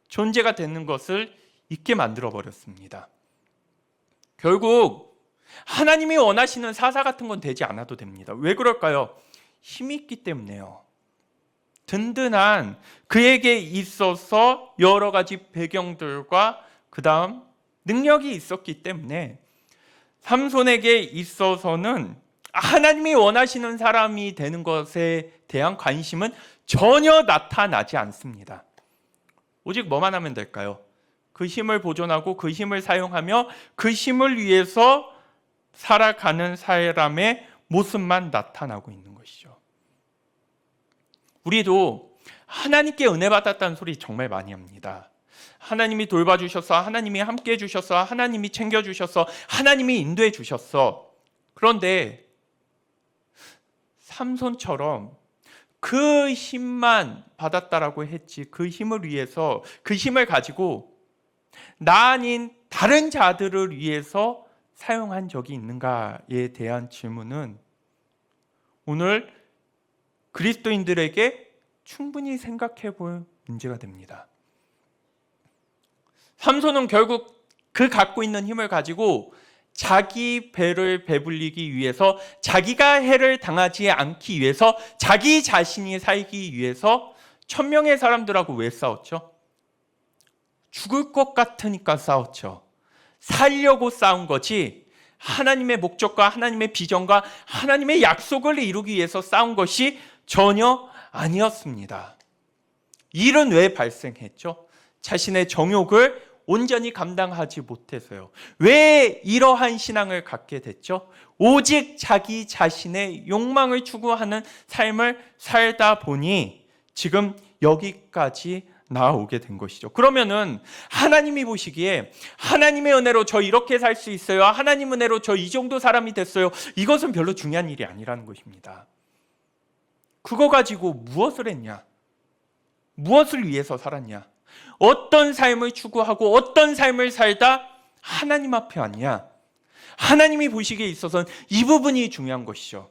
존재가 되는 것을 잊게 만들어버렸습니다. 결국 하나님이 원하시는 사사 같은 건 되지 않아도 됩니다. 왜 그럴까요? 힘이 있기 때문에요. 든든한 그에게 있어서 여러 가지 배경들과 그 다음 능력이 있었기 때문에 삼손에게 있어서는 하나님이 원하시는 사람이 되는 것에 대한 관심은 전혀 나타나지 않습니다. 오직 뭐만 하면 될까요? 그 힘을 보존하고 그 힘을 사용하며 그 힘을 위해서 살아가는 사람의 모습만 나타나고 있는 것이죠. 우리도 하나님께 은혜 받았다는 소리 정말 많이 합니다. 하나님이 돌봐주셔서, 하나님이 함께 해주셔서, 하나님이 챙겨주셔서, 하나님이 인도해 주셨어. 그런데 삼손처럼 그 힘만 받았다라고 했지 그 힘을 위해서, 그 힘을 가지고 나 아닌 다른 자들을 위해서 사용한 적이 있는가에 대한 질문은 오늘 그리스도인들에게 충분히 생각해 볼 문제가 됩니다. 삼손은 결국 그 갖고 있는 힘을 가지고 자기 배를 배불리기 위해서, 자기가 해를 당하지 않기 위해서, 자기 자신이 살기 위해서 1000명의 사람들하고 왜 싸웠죠? 죽을 것 같으니까 싸웠죠. 살려고 싸운 거지 하나님의 목적과 하나님의 비전과 하나님의 약속을 이루기 위해서 싸운 것이 전혀 아니었습니다. 일은 왜 발생했죠? 자신의 정욕을 온전히 감당하지 못해서요. 왜 이러한 신앙을 갖게 됐죠? 오직 자기 자신의 욕망을 추구하는 삶을 살다 보니 지금 여기까지 나아오게 된 것이죠. 그러면은 하나님이 보시기에 하나님의 은혜로 저 이렇게 살 수 있어요. 하나님 은혜로 저 이 정도 사람이 됐어요. 이것은 별로 중요한 일이 아니라는 것입니다. 그거 가지고 무엇을 했냐? 무엇을 위해서 살았냐? 어떤 삶을 추구하고 어떤 삶을 살다 하나님 앞에 왔냐? 하나님이 보시기에 있어서는 이 부분이 중요한 것이죠.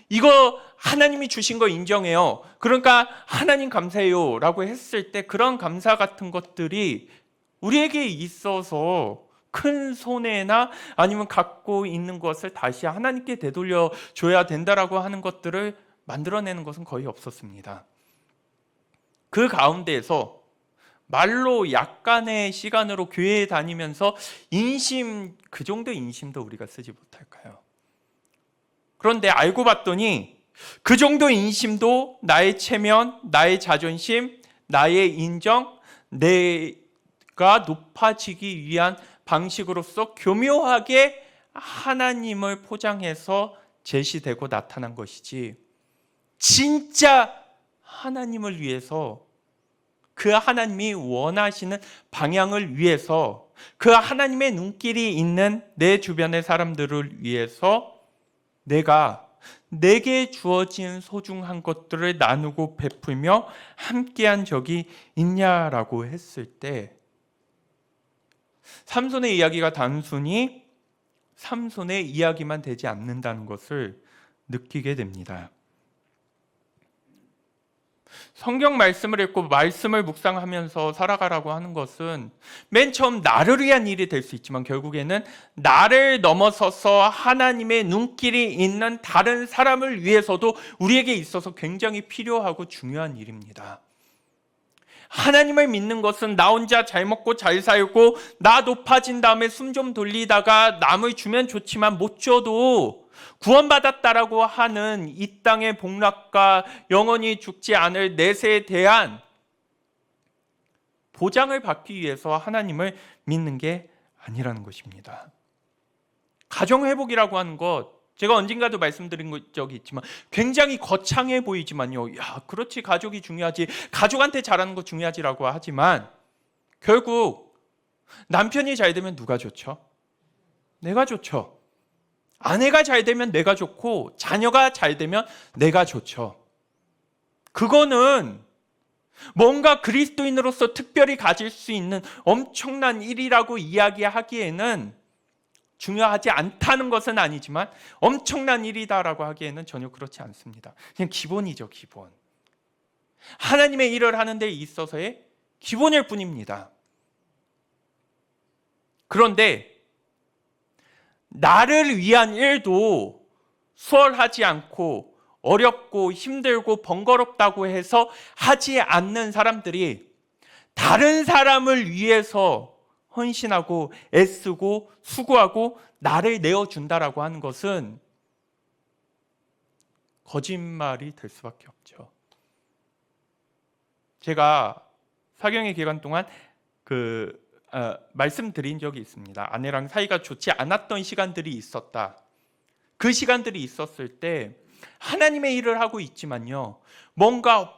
이거 하나님이 주신 거 인정해요. 그러니까 하나님 감사해요 라고 했을 때 그런 감사 같은 것들이 우리에게 있어서 큰 손해나 아니면 갖고 있는 것을 다시 하나님께 되돌려 줘야 된다라고 하는 것들을 만들어내는 것은 거의 없었습니다. 그 가운데에서 말로 약간의 시간으로 교회에 다니면서 인심, 그 정도 인심도 우리가 쓰지 못할까요? 그런데 알고 봤더니 그 정도 인심도 나의 체면, 나의 자존심, 나의 인정, 내가 높아지기 위한 방식으로서 교묘하게 하나님을 포장해서 제시되고 나타난 것이지, 진짜 하나님을 위해서, 그 하나님이 원하시는 방향을 위해서, 그 하나님의 눈길이 있는 내 주변의 사람들을 위해서 내게 주어진 소중한 것들을 나누고 베풀며 함께한 적이 있냐라고 했을 때 삼손의 이야기가 단순히 삼손의 이야기만 되지 않는다는 것을 느끼게 됩니다. 성경 말씀을 읽고 말씀을 묵상하면서 살아가라고 하는 것은 맨 처음 나를 위한 일이 될 수 있지만 결국에는 나를 넘어서서 하나님의 눈길이 있는 다른 사람을 위해서도 우리에게 있어서 굉장히 필요하고 중요한 일입니다. 하나님을 믿는 것은 나 혼자 잘 먹고 잘 살고 나 높아진 다음에 숨 좀 돌리다가 남을 주면 좋지만 못 줘도 구원받았다라고 하는 이 땅의 복락과 영원히 죽지 않을 내세에 대한 보장을 받기 위해서 하나님을 믿는 게 아니라는 것입니다. 가정회복이라고 하는 것, 제가 언젠가도 말씀드린 적이 있지만 굉장히 거창해 보이지만요. 야, 그렇지, 가족이 중요하지, 가족한테 잘하는 거 중요하지라고 하지만 결국 남편이 잘 되면 누가 좋죠? 내가 좋죠. 아내가 잘 되면 내가 좋고 자녀가 잘 되면 내가 좋죠. 그거는 뭔가 그리스도인으로서 특별히 가질 수 있는 엄청난 일이라고 이야기하기에는, 중요하지 않다는 것은 아니지만 엄청난 일이다라고 하기에는 전혀 그렇지 않습니다. 그냥 기본이죠, 기본. 하나님의 일을 하는 데 있어서의 기본일 뿐입니다. 그런데 나를 위한 일도 수월하지 않고 어렵고 힘들고 번거롭다고 해서 하지 않는 사람들이 다른 사람을 위해서 헌신하고 애쓰고 수고하고 나를 내어준다라고 하는 것은 거짓말이 될 수밖에 없죠. 제가 사경의 기간 동안 말씀드린 적이 있습니다. 아내랑 사이가 좋지 않았던 시간들이 있었다. 그 시간들이 있었을 때 하나님의 일을 하고 있지만요, 뭔가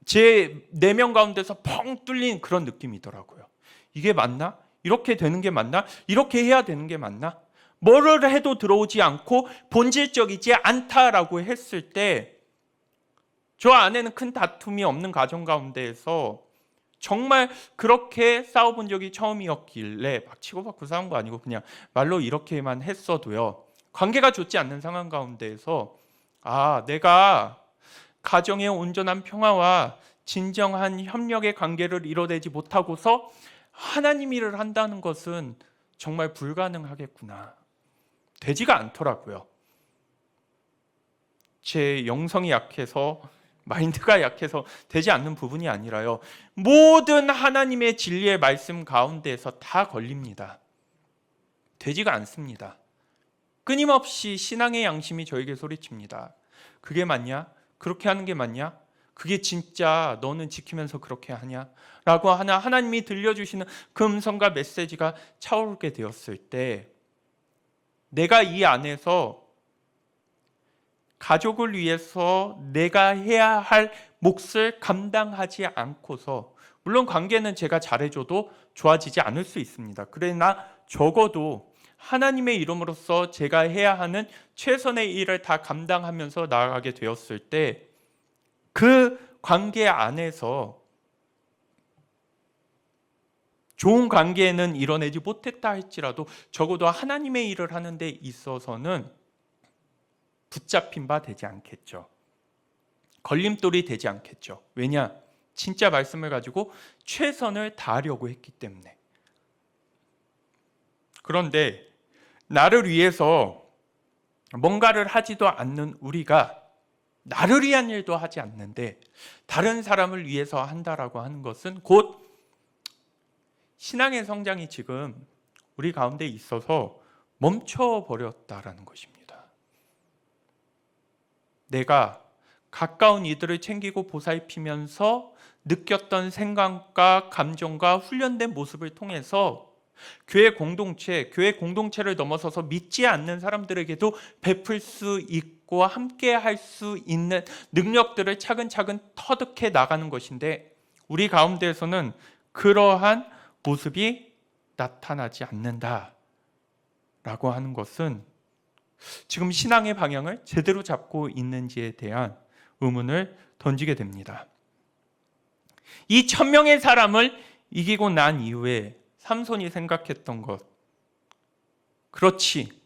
제 내면 가운데서 펑 뚫린 그런 느낌이더라고요. 이게 맞나? 이렇게 되는 게 맞나? 이렇게 해야 되는 게 맞나? 뭐를 해도 들어오지 않고 본질적이지 않다라고 했을 때 저 아내는 큰 다툼이 없는 가정 가운데에서 정말 그렇게 싸워본 적이 처음이었길래 막 치고받고 싸운 거 아니고 그냥 말로 이렇게만 했어도요, 관계가 좋지 않는 상황 가운데에서 내가 가정의 온전한 평화와 진정한 협력의 관계를 이뤄내지 못하고서 하나님 일을 한다는 것은 정말 불가능하겠구나. 되지가 않더라고요. 제 영성이 약해서, 마인드가 약해서 되지 않는 부분이 아니라요, 모든 하나님의 진리의 말씀 가운데에서 다 걸립니다. 되지가 않습니다. 끊임없이 신앙의 양심이 저에게 소리칩니다. 그게 맞냐? 그렇게 하는 게 맞냐? 그게 진짜 너는 지키면서 그렇게 하냐? 라고 하나 하나님이 들려주시는 그 음성과 메시지가 차오르게 되었을 때 내가 이 안에서 가족을 위해서 내가 해야 할 몫을 감당하지 않고서, 물론 관계는 제가 잘해줘도 좋아지지 않을 수 있습니다. 그러나 적어도 하나님의 이름으로서 제가 해야 하는 최선의 일을 다 감당하면서 나아가게 되었을 때 그 관계 안에서 좋은 관계는 이뤄내지 못했다 할지라도 적어도 하나님의 일을 하는 데 있어서는 붙잡힌 바 되지 않겠죠. 걸림돌이 되지 않겠죠. 왜냐? 진짜 말씀을 가지고 최선을 다하려고 했기 때문에. 그런데 나를 위해서 뭔가를 하지도 않는 우리가 나를 위한 일도 하지 않는데 다른 사람을 위해서 한다라고 하는 것은 곧 신앙의 성장이 지금 우리 가운데 있어서 멈춰버렸다라는 것입니다. 내가 가까운 이들을 챙기고 보살피면서 느꼈던 생각과 감정과 훈련된 모습을 통해서 교회 공동체를 넘어서서 믿지 않는 사람들에게도 베풀 수 있고 함께 할 수 있는 능력들을 차근차근 터득해 나가는 것인데 우리 가운데에서는 그러한 모습이 나타나지 않는다라고 하는 것은 지금 신앙의 방향을 제대로 잡고 있는지에 대한 의문을 던지게 됩니다. 이 1000명의 사람을 이기고 난 이후에 삼손이 생각했던 것, 그렇지,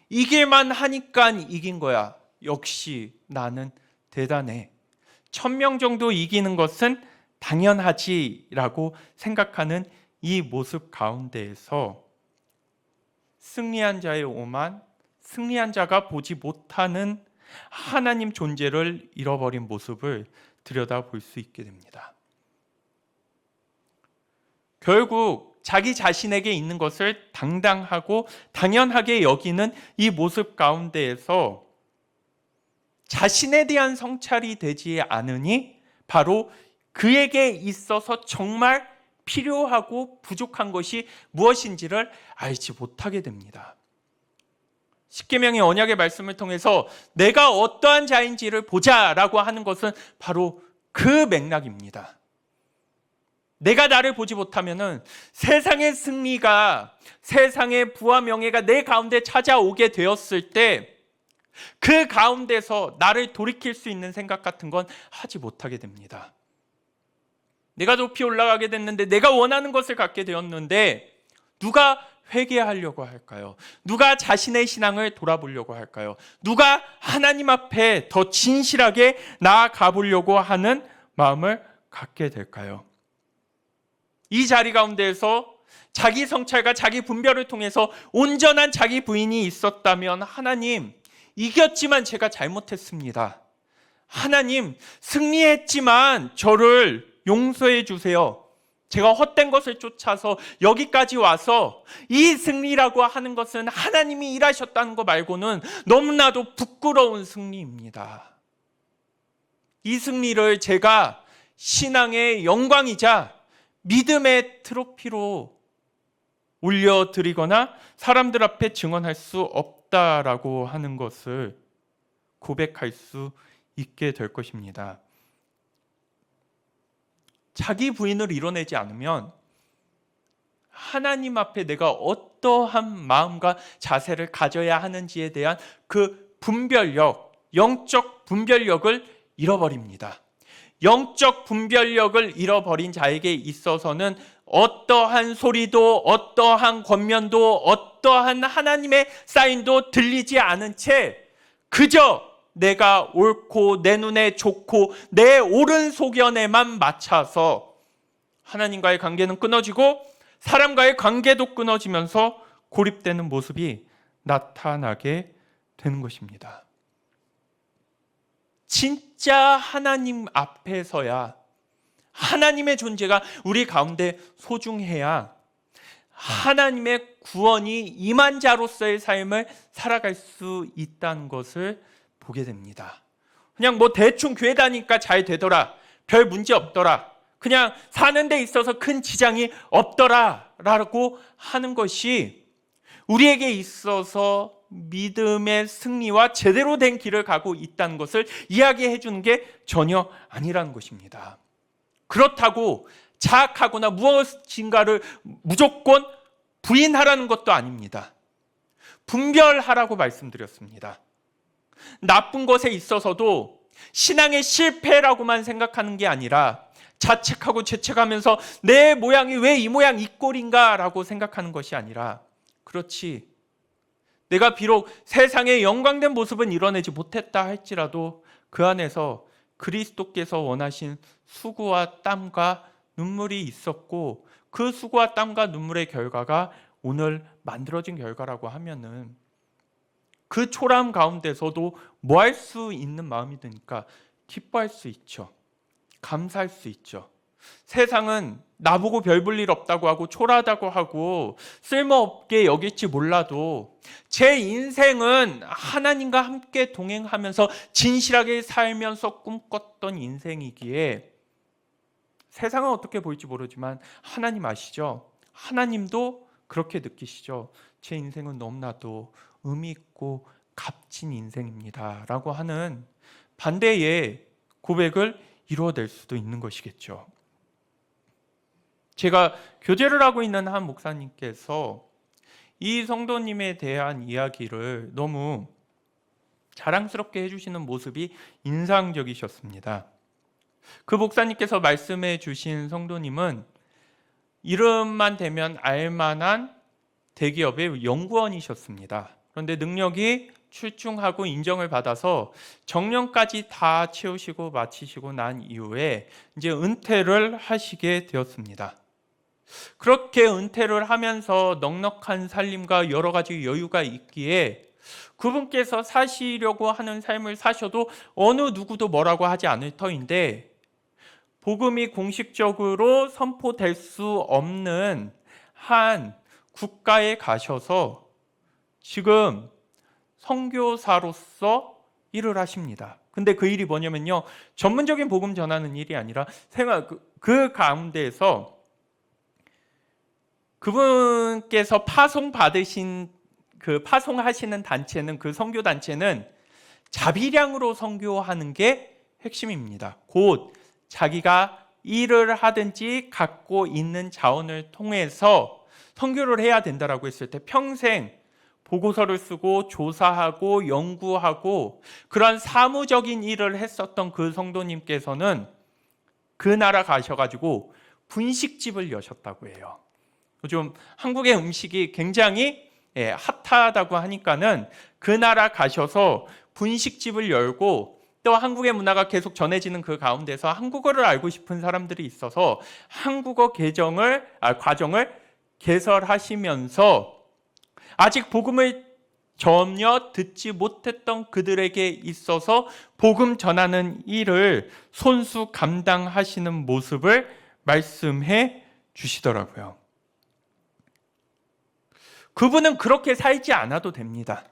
이길만 하니까 이긴 거야. 역시 나는 대단해. 1000명 정도 이기는 것은 당연하지라고 생각하는 이 모습 가운데에서 승리한 자의 오만, 승리한 자가 보지 못하는 하나님 존재를 잃어버린 모습을 들여다볼 수 있게 됩니다. 결국 자기 자신에게 있는 것을 당당하고 당연하게 여기는 이 모습 가운데에서 자신에 대한 성찰이 되지 않으니 바로 그에게 있어서 정말 필요하고 부족한 것이 무엇인지를 알지 못하게 됩니다. 십계명의 언약의 말씀을 통해서 내가 어떠한 자인지를 보자라고 하는 것은 바로 그 맥락입니다. 내가 나를 보지 못하면은 세상의 승리가, 세상의 부와 명예가 내 가운데 찾아오게 되었을 때 그 가운데서 나를 돌이킬 수 있는 생각 같은 건 하지 못하게 됩니다. 내가 높이 올라가게 됐는데, 내가 원하는 것을 갖게 되었는데 누가 회개하려고 할까요? 누가 자신의 신앙을 돌아보려고 할까요? 누가 하나님 앞에 더 진실하게 나아가 보려고 하는 마음을 갖게 될까요? 이 자리 가운데에서 자기 성찰과 자기 분별을 통해서 온전한 자기 부인이 있었다면 하나님, 이겼지만 제가 잘못했습니다. 하나님, 승리했지만 저를 용서해 주세요. 제가 헛된 것을 쫓아서 여기까지 와서 이 승리라고 하는 것은 하나님이 일하셨다는 것 말고는 너무나도 부끄러운 승리입니다. 이 승리를 제가 신앙의 영광이자 믿음의 트로피로 올려드리거나 사람들 앞에 증언할 수 없다라고 하는 것을 고백할 수 있게 될 것입니다. 자기 부인을 이뤄내지 않으면 하나님 앞에 내가 어떠한 마음과 자세를 가져야 하는지에 대한 그 분별력, 영적 분별력을 잃어버립니다. 영적 분별력을 잃어버린 자에게 있어서는 어떠한 소리도, 어떠한 권면도, 어떠한 하나님의 사인도 들리지 않은 채 그저 내가 옳고 내 눈에 좋고 내 옳은 소견에만 맞춰서 하나님과의 관계는 끊어지고 사람과의 관계도 끊어지면서 고립되는 모습이 나타나게 되는 것입니다. 진짜 하나님 앞에서야 하나님의 존재가 우리 가운데 소중해야 하나님의 구원이 임한 자로서의 삶을 살아갈 수 있다는 것을 보게 됩니다. 그냥 뭐 대충 교회 다니니까 잘 되더라. 별 문제 없더라. 그냥 사는 데 있어서 큰 지장이 없더라. 라고 하는 것이 우리에게 있어서 믿음의 승리와 제대로 된 길을 가고 있다는 것을 이야기해 주는 게 전혀 아니라는 것입니다. 그렇다고 자학하거나 무엇인가를 무조건 부인하라는 것도 아닙니다. 분별하라고 말씀드렸습니다. 나쁜 것에 있어서도 신앙의 실패라고만 생각하는 게 아니라 자책하고 죄책하면서 내 모양이 왜 이 모양 이 꼴인가 라고 생각하는 것이 아니라, 그렇지, 내가 비록 세상의 영광된 모습은 이뤄내지 못했다 할지라도 그 안에서 그리스도께서 원하신 수고와 땀과 눈물이 있었고 그 수고와 땀과 눈물의 결과가 오늘 만들어진 결과라고 하면은 그 초라함 가운데서도 뭐 할 수 있는 마음이 드니까 기뻐할 수 있죠. 감사할 수 있죠. 세상은 나보고 별 볼 일 없다고 하고 초라하다고 하고 쓸모없게 여길지 몰라도 제 인생은 하나님과 함께 동행하면서 진실하게 살면서 꿈꿨던 인생이기에 세상은 어떻게 보일지 모르지만 하나님 아시죠? 하나님도 그렇게 느끼시죠. 제 인생은 너무나도 의미 있고 값진 인생입니다 라고 하는 반대의 고백을 이루어낼 수도 있는 것이겠죠. 제가 교제를 하고 있는 한 목사님께서 이 성도님에 대한 이야기를 너무 자랑스럽게 해주시는 모습이 인상적이셨습니다. 그 목사님께서 말씀해 주신 성도님은 이름만 대면 알만한 대기업의 연구원이셨습니다. 그런데 능력이 출중하고 인정을 받아서 정년까지 다 채우시고 마치시고 난 이후에 이제 은퇴를 하시게 되었습니다. 그렇게 은퇴를 하면서 넉넉한 살림과 여러 가지 여유가 있기에 그분께서 사시려고 하는 삶을 사셔도 어느 누구도 뭐라고 하지 않을 터인데, 복음이 공식적으로 선포될 수 없는 한 국가에 가셔서 지금 선교사로서 일을 하십니다. 근데 그 일이 뭐냐면요, 전문적인 복음 전하는 일이 아니라 그 가운데에서 그분께서 파송하시는 단체는, 그 선교 단체는 자비량으로 선교하는 게 핵심입니다. 곧 자기가 일을 하든지 갖고 있는 자원을 통해서 선교를 해야 된다라고 했을 때 평생 보고서를 쓰고 조사하고 연구하고 그런 사무적인 일을 했었던 그 성도님께서는 그 나라 가셔가지고 분식집을 여셨다고 해요. 요즘 한국의 음식이 굉장히 핫하다고 하니까는 그 나라 가셔서 분식집을 열고, 또 한국의 문화가 계속 전해지는 그 가운데서 한국어를 알고 싶은 사람들이 있어서 한국어 과정을 개설하시면서 아직 복음을 전혀 듣지 못했던 그들에게 있어서 복음 전하는 일을 손수 감당하시는 모습을 말씀해 주시더라고요. 그분은 그렇게 살지 않아도 됩니다.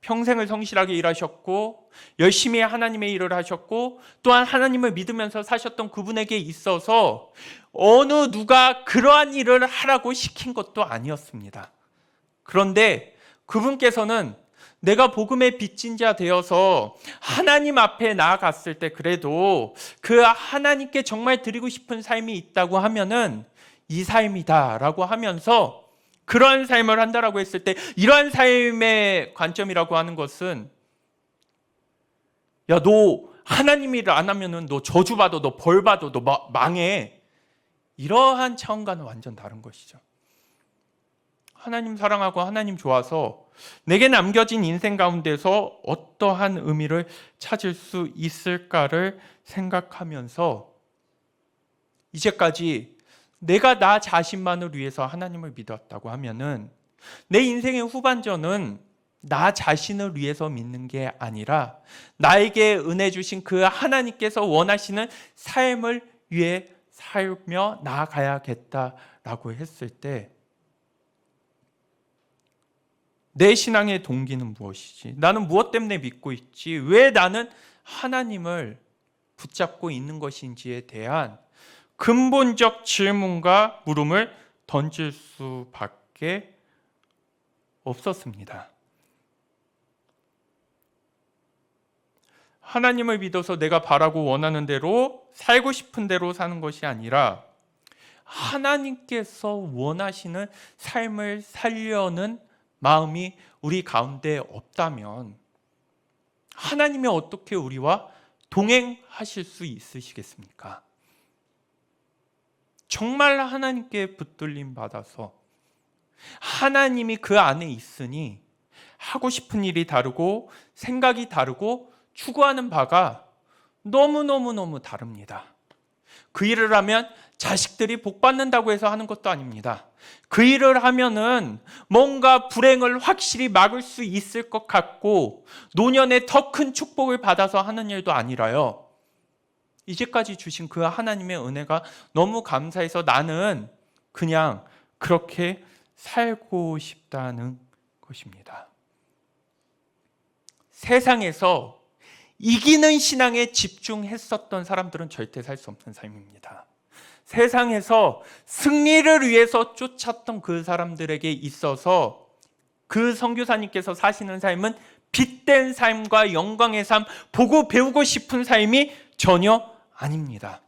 평생을 성실하게 일하셨고 열심히 하나님의 일을 하셨고 또한 하나님을 믿으면서 사셨던 그분에게 있어서 어느 누가 그러한 일을 하라고 시킨 것도 아니었습니다. 그런데 그분께서는 내가 복음의 빚진 자 되어서 하나님 앞에 나아갔을 때 그래도 그 하나님께 정말 드리고 싶은 삶이 있다고 하면은 이 삶이다라고 하면서 그러한 삶을 한다라고 했을 때, 이러한 삶의 관점이라고 하는 것은, 야, 너 하나님 일을 안 하면은 너 저주받아, 너 벌받아, 너 망해, 이러한 차원과는 완전 다른 것이죠. 하나님 사랑하고 하나님 좋아서 내게 남겨진 인생 가운데서 어떠한 의미를 찾을 수 있을까를 생각하면서 이제까지 내가 나 자신만을 위해서 하나님을 믿었다고 하면은 내 인생의 후반전은 나 자신을 위해서 믿는 게 아니라 나에게 은혜 주신 그 하나님께서 원하시는 삶을 위해 살며 나아가야겠다라고 했을 때, 내 신앙의 동기는 무엇이지? 나는 무엇 때문에 믿고 있지? 왜 나는 하나님을 붙잡고 있는 것인지에 대한 근본적 질문과 물음을 던질 수밖에 없었습니다. 하나님을 믿어서 내가 바라고 원하는 대로 살고 싶은 대로 사는 것이 아니라 하나님께서 원하시는 삶을 살려는 마음이 우리 가운데 없다면 하나님이 어떻게 우리와 동행하실 수 있으시겠습니까? 정말 하나님께 붙들림 받아서 하나님이 그 안에 있으니 하고 싶은 일이 다르고 생각이 다르고 추구하는 바가 너무너무 다릅니다. 그 일을 하면 자식들이 복 받는다고 해서 하는 것도 아닙니다. 그 일을 하면은 뭔가 불행을 확실히 막을 수 있을 것 같고 노년에 더 큰 축복을 받아서 하는 일도 아니라요. 이제까지 주신 그 하나님의 은혜가 너무 감사해서 나는 그냥 그렇게 살고 싶다는 것입니다. 세상에서 이기는 신앙에 집중했었던 사람들은 절대 살 수 없는 삶입니다. 세상에서 승리를 위해서 쫓았던 그 사람들에게 있어서 그 선교사님께서 사시는 삶은 빛된 삶과 영광의 삶, 보고 배우고 싶은 삶이 전혀 아닙니다.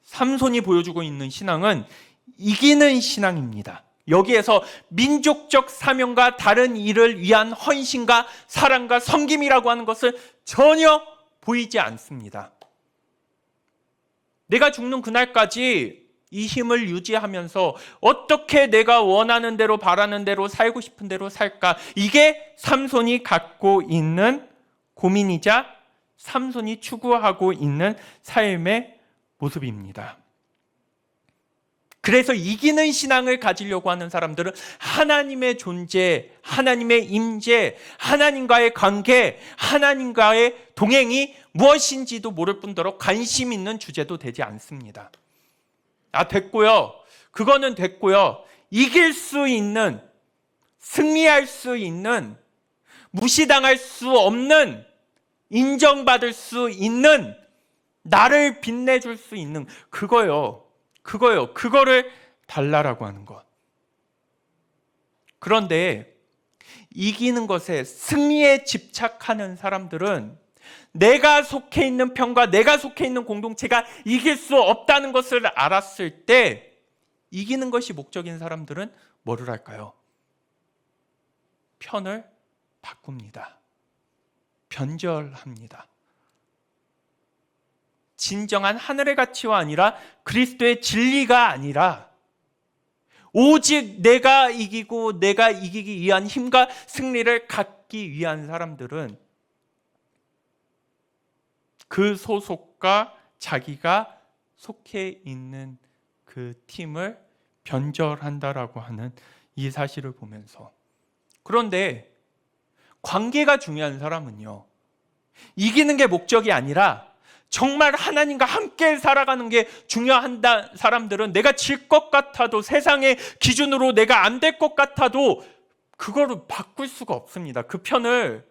삼손이 보여주고 있는 신앙은 이기는 신앙입니다. 여기에서 민족적 사명과 다른 일을 위한 헌신과 사랑과 섬김이라고 하는 것을 전혀 보이지 않습니다. 내가 죽는 그날까지 이 힘을 유지하면서 어떻게 내가 원하는 대로 바라는 대로 살고 싶은 대로 살까? 이게 삼손이 갖고 있는 고민이자 삼손이 추구하고 있는 삶의 모습입니다. 그래서 이기는 신앙을 가지려고 하는 사람들은 하나님의 존재, 하나님의 임재, 하나님과의 관계, 하나님과의 동행이 무엇인지도 모를 뿐더러 관심 있는 주제도 되지 않습니다. 됐고요. 그거는 됐고요. 이길 수 있는, 승리할 수 있는, 무시당할 수 없는, 인정받을 수 있는, 나를 빛내줄 수 있는 그거를 달라라고 하는 것. 그런데 이기는 것에 승리에 집착하는 사람들은 내가 속해 있는 편과 내가 속해 있는 공동체가 이길 수 없다는 것을 알았을 때 이기는 것이 목적인 사람들은 뭐를 할까요? 편을 바꿉니다. 변절합니다. 진정한 하늘의 가치가 아니라 그리스도의 진리가 아니라 오직 내가 이기고 내가 이기기 위한 힘과 승리를 갖기 위한 사람들은 그 소속과 자기가 속해 있는 그 팀을 변절한다라고 하는 이 사실을 보면서, 그런데 관계가 중요한 사람은요, 이기는 게 목적이 아니라 정말 하나님과 함께 살아가는 게 중요한 사람들은 내가 질 것 같아도, 세상의 기준으로 내가 안 될 것 같아도 그거를 바꿀 수가 없습니다. 그 편을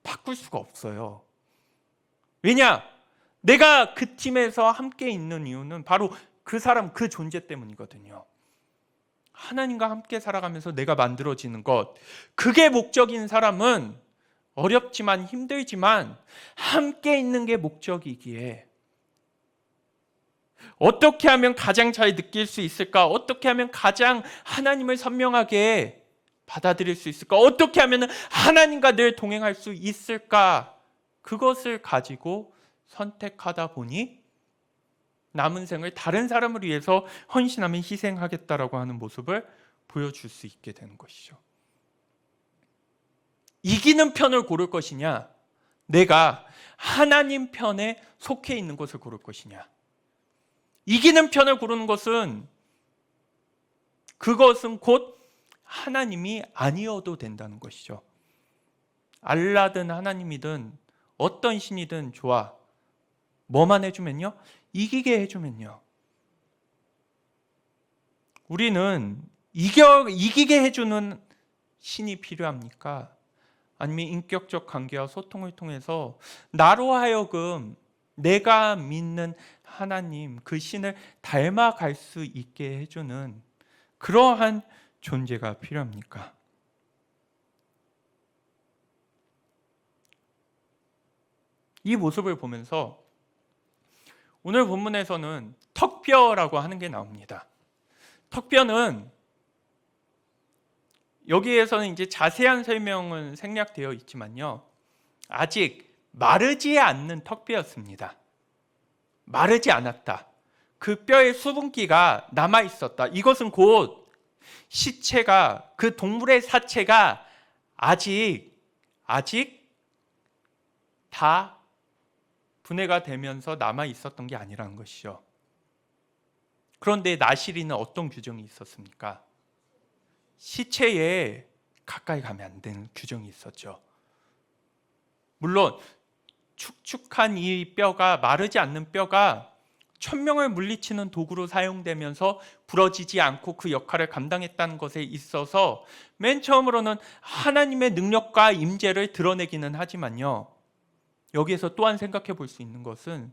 바꿀 수가 없어요. 왜냐? 내가 그 팀에서 함께 있는 이유는 바로 그 사람, 그 존재 때문이거든요. 하나님과 함께 살아가면서 내가 만들어지는 것, 그게 목적인 사람은 어렵지만 힘들지만 함께 있는 게 목적이기에 어떻게 하면 가장 잘 느낄 수 있을까? 어떻게 하면 가장 하나님을 선명하게 받아들일 수 있을까? 어떻게 하면 하나님과 늘 동행할 수 있을까? 그것을 가지고 선택하다 보니 남은 생을 다른 사람을 위해서 헌신하며 희생하겠다라고 하는 모습을 보여줄 수 있게 되는 것이죠. 이기는 편을 고를 것이냐, 내가 하나님 편에 속해 있는 것을 고를 것이냐. 이기는 편을 고르는 것은 그것은 곧 하나님이 아니어도 된다는 것이죠. 알라든 하나님이든 어떤 신이든 좋아. 뭐만 해주면요? 이기게 해주면요. 우리는 이기게 해주는 신이 필요합니까? 아니면 인격적 관계와 소통을 통해서 나로 하여금 내가 믿는 하나님, 그 신을 닮아갈 수 있게 해주는 그러한 존재가 필요합니까? 이 모습을 보면서 오늘 본문에서는 턱뼈라고 하는 게 나옵니다. 턱뼈는 여기에서는 이제 자세한 설명은 생략되어 있지만요, 아직 마르지 않는 턱뼈였습니다. 마르지 않았다. 그 뼈의 수분기가 남아 있었다. 이것은 곧 시체가, 그 동물의 사체가 아직 다 분해가 되면서 남아 있었던 게 아니라는 것이죠. 그런데 나시린은 어떤 규정이 있었습니까? 시체에 가까이 가면 안 되는 규정이 있었죠. 물론 축축한 이 뼈가, 마르지 않는 뼈가 천명을 물리치는 도구로 사용되면서 부러지지 않고 그 역할을 감당했다는 것에 있어서 맨 처음으로는 하나님의 능력과 임재를 드러내기는 하지만요, 여기에서 또한 생각해 볼 수 있는 것은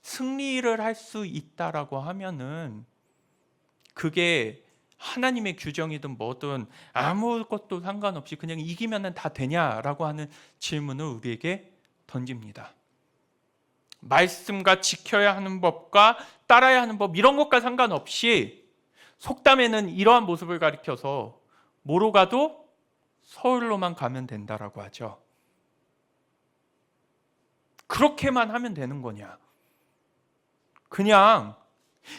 승리를 할 수 있다라고 하면은 그게 하나님의 규정이든 뭐든 아무것도 상관없이 그냥 이기면 다 되냐라고 하는 질문을 우리에게 던집니다. 말씀과 지켜야 하는 법과 따라야 하는 법, 이런 것과 상관없이 속담에는 이러한 모습을 가리켜서 뭐로 가도 서울로만 가면 된다라고 하죠. 그렇게만 하면 되는 거냐? 그냥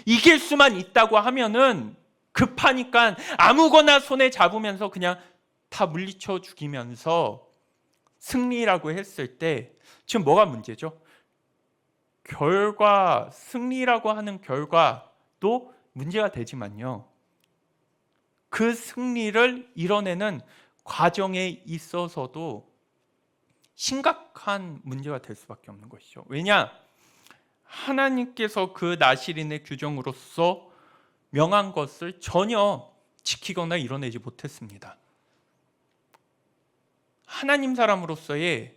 이길 수만 있다고 하면은 급하니까 아무거나 손에 잡으면서 그냥 다 물리쳐 죽이면서 승리라고 했을 때 지금 뭐가 문제죠? 결과, 승리라고 하는 결과도 문제가 되지만요, 그 승리를 이뤄내는 과정에 있어서도 심각한 문제가 될 수밖에 없는 것이죠. 왜냐? 하나님께서 그 나시린의 규정으로서 명한 것을 전혀 지키거나 이뤄내지 못했습니다. 하나님 사람으로서의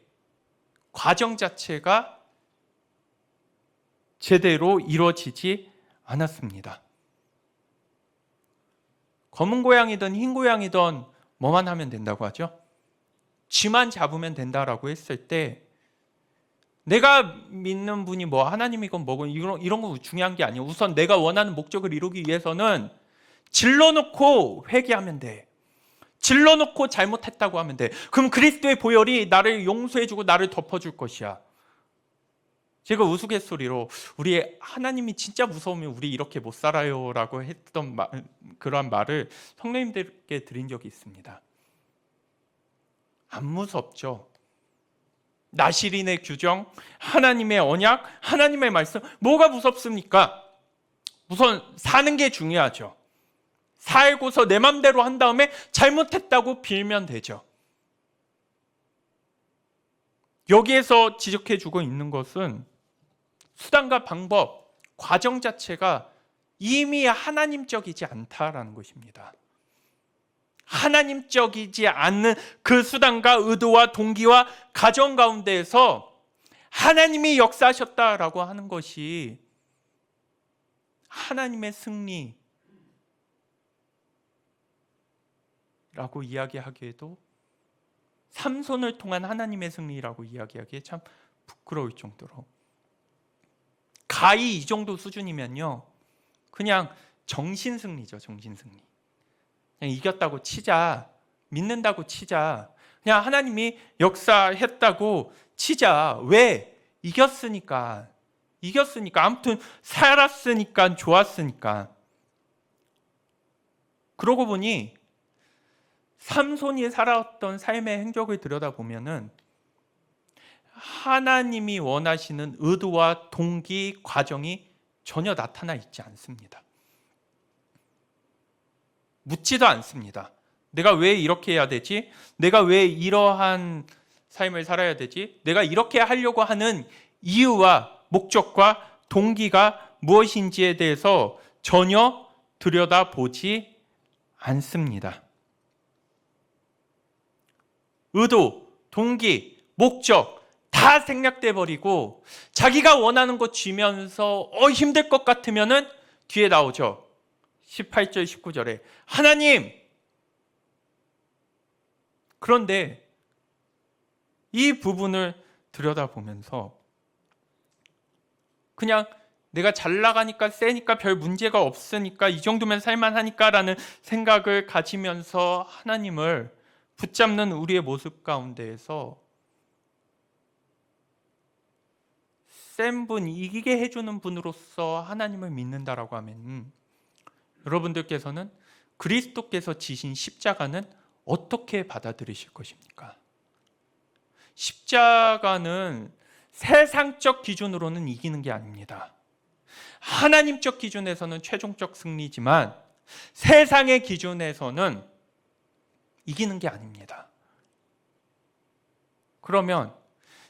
과정 자체가 제대로 이루어지지 않았습니다. 검은 고양이든 흰 고양이든 뭐만 하면 된다고 하죠? 쥐만 잡으면 된다라고 했을 때, 내가 믿는 분이 뭐 하나님이건 뭐건 이런 거 중요한 게 아니에요. 우선 내가 원하는 목적을 이루기 위해서는 질러놓고 회개하면 돼. 질러놓고 잘못했다고 하면 돼. 그럼 그리스도의 보혈이 나를 용서해주고 나를 덮어줄 것이야. 제가 우스갯소리로 우리 하나님이 진짜 무서우면 우리 이렇게 못 살아요 라고 했던 그러한 말을 성도님들께 드린 적이 있습니다. 안 무섭죠. 나시린의 규정, 하나님의 언약, 하나님의 말씀, 뭐가 무섭습니까? 우선 사는 게 중요하죠. 살고서 내 맘대로 한 다음에 잘못했다고 빌면 되죠. 여기에서 지적해주고 있는 것은 수단과 방법, 과정 자체가 이미 하나님적이지 않다라는 것입니다. 하나님적이지 않는 그 수단과 의도와 동기와 가정 가운데에서 하나님이 역사하셨다라고 하는 것이 하나님의 승리라고 이야기하기에도, 삼손을 통한 하나님의 승리라고 이야기하기에 참 부끄러울 정도로, 가히 이 정도 수준이면요 그냥 정신승리죠. 정신승리. 그냥 이겼다고 치자, 믿는다고 치자, 그냥 하나님이 역사했다고 치자. 왜? 이겼으니까. 아무튼 살았으니까, 좋았으니까. 그러고 보니 삼손이 살아왔던 삶의 행적을 들여다보면은 하나님이 원하시는 의도와 동기, 과정이 전혀 나타나 있지 않습니다. 묻지도 않습니다. 내가 왜 이렇게 해야 되지? 내가 왜 이러한 삶을 살아야 되지? 내가 이렇게 하려고 하는 이유와 목적과 동기가 무엇인지에 대해서 전혀 들여다보지 않습니다. 의도, 동기, 목적 다 생략돼 버리고 자기가 원하는 거 쥐면서 힘들 것 같으면은 뒤에 나오죠. 18절, 19절에 하나님! 그런데 이 부분을 들여다보면서 그냥 내가 잘 나가니까 세니까 별 문제가 없으니까 이 정도면 살만하니까 라는 생각을 가지면서 하나님을 붙잡는 우리의 모습 가운데에서 센 분, 이기게 해주는 분으로서 하나님을 믿는다라고 하면 여러분들께서는 그리스도께서 지신 십자가는 어떻게 받아들이실 것입니까? 십자가는 세상적 기준으로는 이기는 게 아닙니다. 하나님적 기준에서는 최종적 승리지만 세상의 기준에서는 이기는 게 아닙니다. 그러면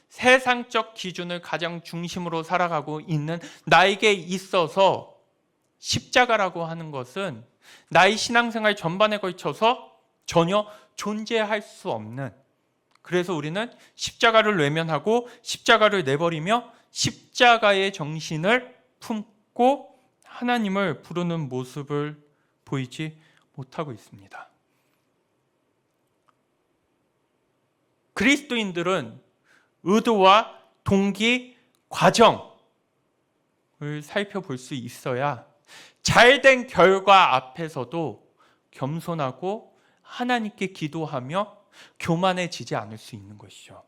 세상적 기준을 가장 중심으로 살아가고 있는 나에게 있어서 십자가라고 하는 것은 나의 신앙생활 전반에 걸쳐서 전혀 존재할 수 없는, 그래서 우리는 십자가를 외면하고 십자가를 내버리며 십자가의 정신을 품고 하나님을 부르는 모습을 보이지 못하고 있습니다. 그리스도인들은 의도와 동기, 과정을 살펴볼 수 있어야 잘된 결과 앞에서도 겸손하고 하나님께 기도하며 교만해지지 않을 수 있는 것이죠.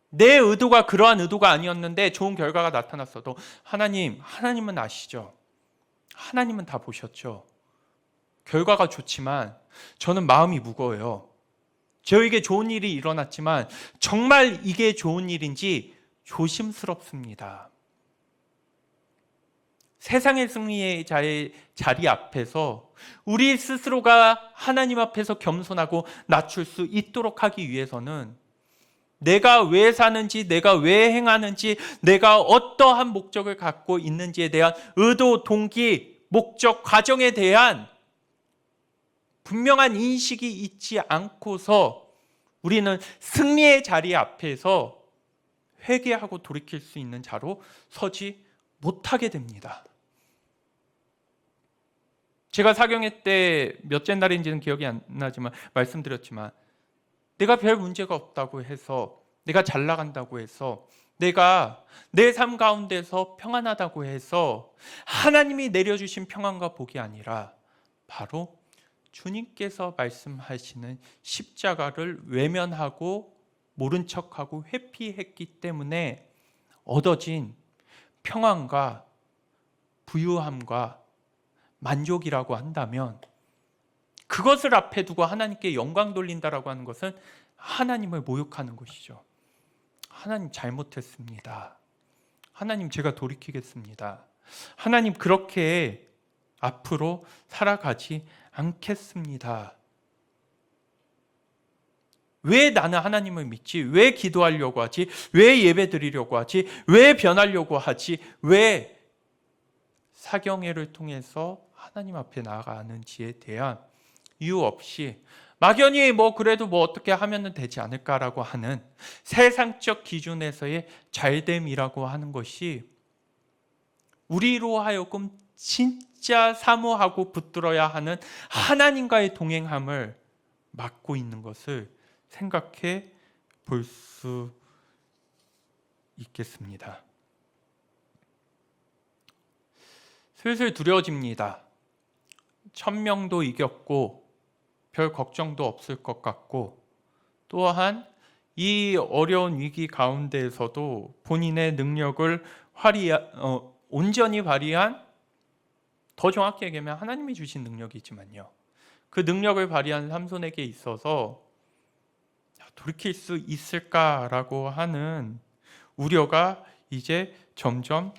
내 의도가 그러한 의도가 아니었는데 좋은 결과가 나타났어도 하나님은 아시죠? 하나님은 다 보셨죠? 결과가 좋지만 저는 마음이 무거워요. 저에게 좋은 일이 일어났지만 정말 이게 좋은 일인지 조심스럽습니다. 세상의 승리의 자리 앞에서 우리 스스로가 하나님 앞에서 겸손하고 낮출 수 있도록 하기 위해서는 내가 왜 사는지, 내가 왜 행하는지, 내가 어떠한 목적을 갖고 있는지에 대한 의도, 동기, 목적, 과정에 대한 분명한 인식이 있지 않고서 우리는 승리의 자리 앞에서 회개하고 돌이킬 수 있는 자로 서지 못하게 됩니다. 제가 사경회 때 몇째 날인지는 기억이 안 나지만 말씀드렸지만 내가 별 문제가 없다고 해서, 내가 잘 나간다고 해서, 내가 내 삶 가운데서 평안하다고 해서 하나님이 내려주신 평안과 복이 아니라 바로 주님께서 말씀하시는 십자가를 외면하고 모른 척하고 회피했기 때문에 얻어진 평안과 부유함과 만족이라고 한다면, 그것을 앞에 두고 하나님께 영광 돌린다라고 하는 것은 하나님을 모욕하는 것이죠. 하나님 잘못했습니다. 하나님 제가 돌이키겠습니다. 하나님 그렇게 앞으로 살아가지 않겠습니다. 왜 나는 하나님을 믿지? 왜 기도하려고 하지? 왜 예배 드리려고 하지? 왜 변하려고 하지? 왜 사경회를 통해서 하나님 앞에 나아가는지에 대한 이유 없이 막연히 그래도 어떻게 하면 되지 않을까라고 하는 세상적 기준에서의 잘됨이라고 하는 것이 우리로 하여금 진짜 사모하고 붙들어야 하는 하나님과의 동행함을 막고 있는 것을 생각해 볼 수 있겠습니다. 슬슬 두려워집니다. 1000명도 이겼고 별 걱정도 없을 것 같고, 또한 이 어려운 위기 가운데에서도 본인의 능력을 온전히 발휘한, 더 정확히 얘기하면 하나님이 주신 능력이지만요, 그 능력을 발휘한 삼손에게 있어서 돌이킬 수 있을까라고 하는 우려가 이제 점점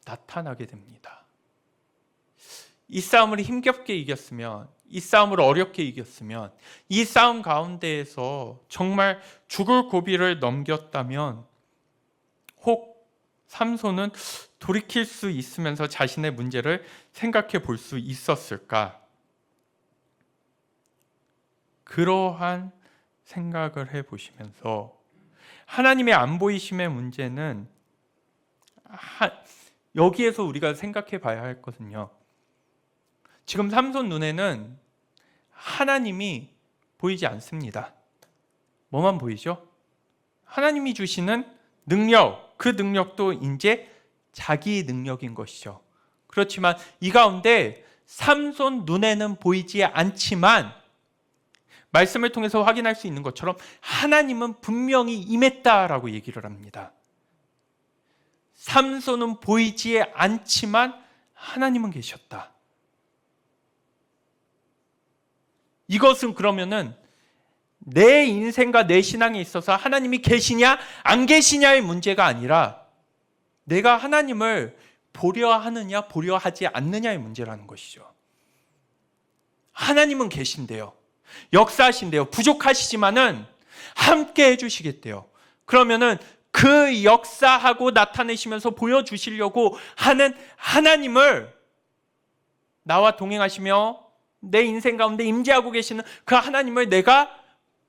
나타나게 됩니다. 이 싸움을 힘겹게 이겼으면, 이 싸움을 어렵게 이겼으면, 이 싸움 가운데에서 정말 죽을 고비를 넘겼다면 혹 삼손은 돌이킬 수 있으면서 자신의 문제를 생각해 볼 수 있었을까? 그러한 생각을 해보시면서 하나님의 안 보이심의 문제는 여기에서 우리가 생각해 봐야 할 것은요, 지금 삼손 눈에는 하나님이 보이지 않습니다. 뭐만 보이죠? 하나님이 주시는 능력, 그 능력도 이제 자기 능력인 것이죠. 그렇지만 이 가운데 삼손 눈에는 보이지 않지만 말씀을 통해서 확인할 수 있는 것처럼 하나님은 분명히 임했다라고 얘기를 합니다. 삼손은 보이지 않지만 하나님은 계셨다. 이것은 그러면은 내 인생과 내 신앙에 있어서 하나님이 계시냐 안 계시냐의 문제가 아니라 내가 하나님을 보려 하느냐 보려 하지 않느냐의 문제라는 것이죠. 하나님은 계신데요, 역사하신대요, 부족하시지만은 함께 해주시겠대요. 그러면은 그 역사하고 나타내시면서 보여주시려고 하는 하나님을 나와 동행하시며 내 인생 가운데 임재하고 계시는 그 하나님을 내가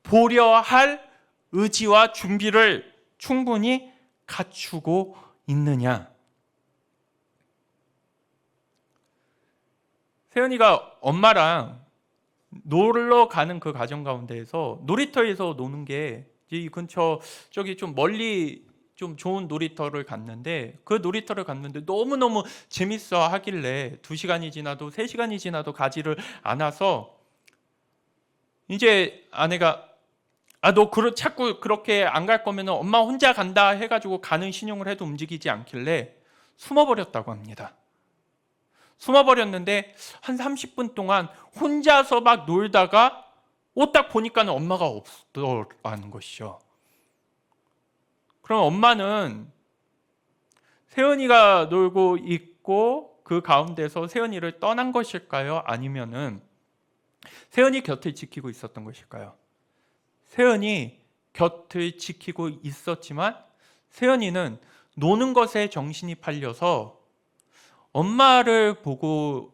보려 할 의지와 준비를 충분히 갖추고 있느냐. 세연이가 엄마랑 놀러 가는 그 과정 가운데에서 놀이터에서 노는 게 이 근처 저기 좀 멀리 좀 좋은 놀이터를 갔는데, 그 놀이터를 갔는데 너무너무 재밌어 하길래 2시간이 지나도 3시간이 지나도 가지를 않아서 이제 아내가 너 자꾸 그렇게 안 갈 거면 엄마 혼자 간다 해가지고 가는 신용을 해도 움직이지 않길래 숨어버렸다고 합니다. 숨어버렸는데 한 30분 동안 혼자서 막 놀다가 딱 보니까는 엄마가 없더라는 것이죠. 그럼 엄마는 세연이가 놀고 있고 그 가운데서 세연이를 떠난 것일까요? 아니면은 세연이 곁을 지키고 있었던 것일까요? 세연이 곁을 지키고 있었지만 세연이는 노는 것에 정신이 팔려서 엄마를 보고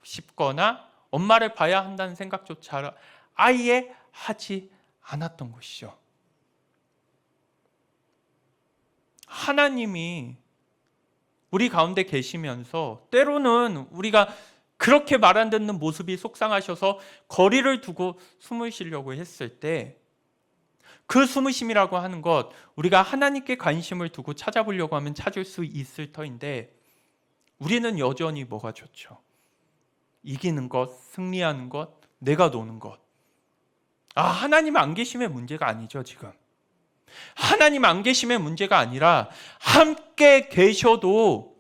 싶거나 엄마를 봐야 한다는 생각조차 아예 하지 않았던 것이죠. 하나님이 우리 가운데 계시면서 때로는 우리가 그렇게 말 안 듣는 모습이 속상하셔서 거리를 두고 숨을 쉬려고 했을 때 그 숨으심이라고 하는 것, 우리가 하나님께 관심을 두고 찾아보려고 하면 찾을 수 있을 터인데 우리는 여전히 뭐가 좋죠? 이기는 것, 승리하는 것, 내가 노는 것. 하나님 안 계심의 문제가 아니죠, 지금. 하나님 안 계심의 문제가 아니라 함께 계셔도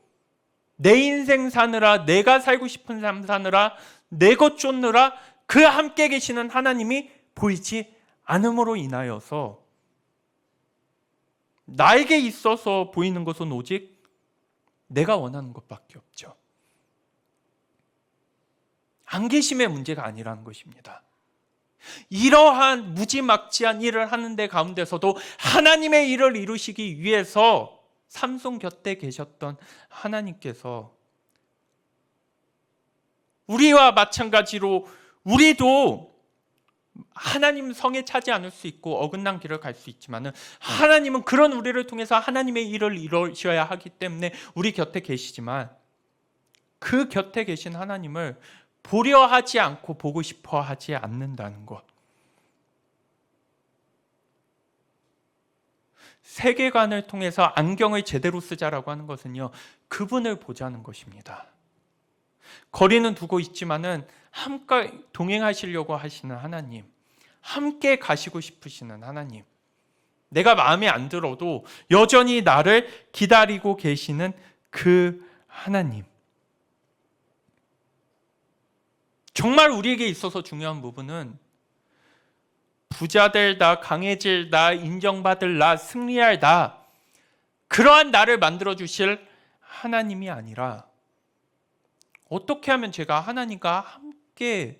내 인생 사느라, 내가 살고 싶은 삶 사느라, 내 것 쫓느라 그 함께 계시는 하나님이 보이지 않음으로 인하여서 나에게 있어서 보이는 것은 오직 내가 원하는 것밖에 없죠. 안 계심의 문제가 아니라는 것입니다. 이러한 무지막지한 일을 하는 데 가운데서도 하나님의 일을 이루시기 위해서 삼손 곁에 계셨던 하나님께서 우리와 마찬가지로 우리도 하나님 성에 차지 않을 수 있고 어긋난 길을 갈 수 있지만 하나님은 그런 우리를 통해서 하나님의 일을 이루셔야 하기 때문에 우리 곁에 계시지만 그 곁에 계신 하나님을 보려 하지 않고 보고 싶어 하지 않는다는 것. 세계관을 통해서 안경을 제대로 쓰자라고 하는 것은요, 그분을 보자는 것입니다. 거리는 두고 있지만은 함께 동행하시려고 하시는 하나님, 함께 가시고 싶으시는 하나님, 내가 마음에 안 들어도 여전히 나를 기다리고 계시는 그 하나님. 정말 우리에게 있어서 중요한 부분은 부자 될다, 강해질다, 인정받을다, 승리할다, 그러한 나를 만들어주실 하나님이 아니라 어떻게 하면 제가 하나님과 함께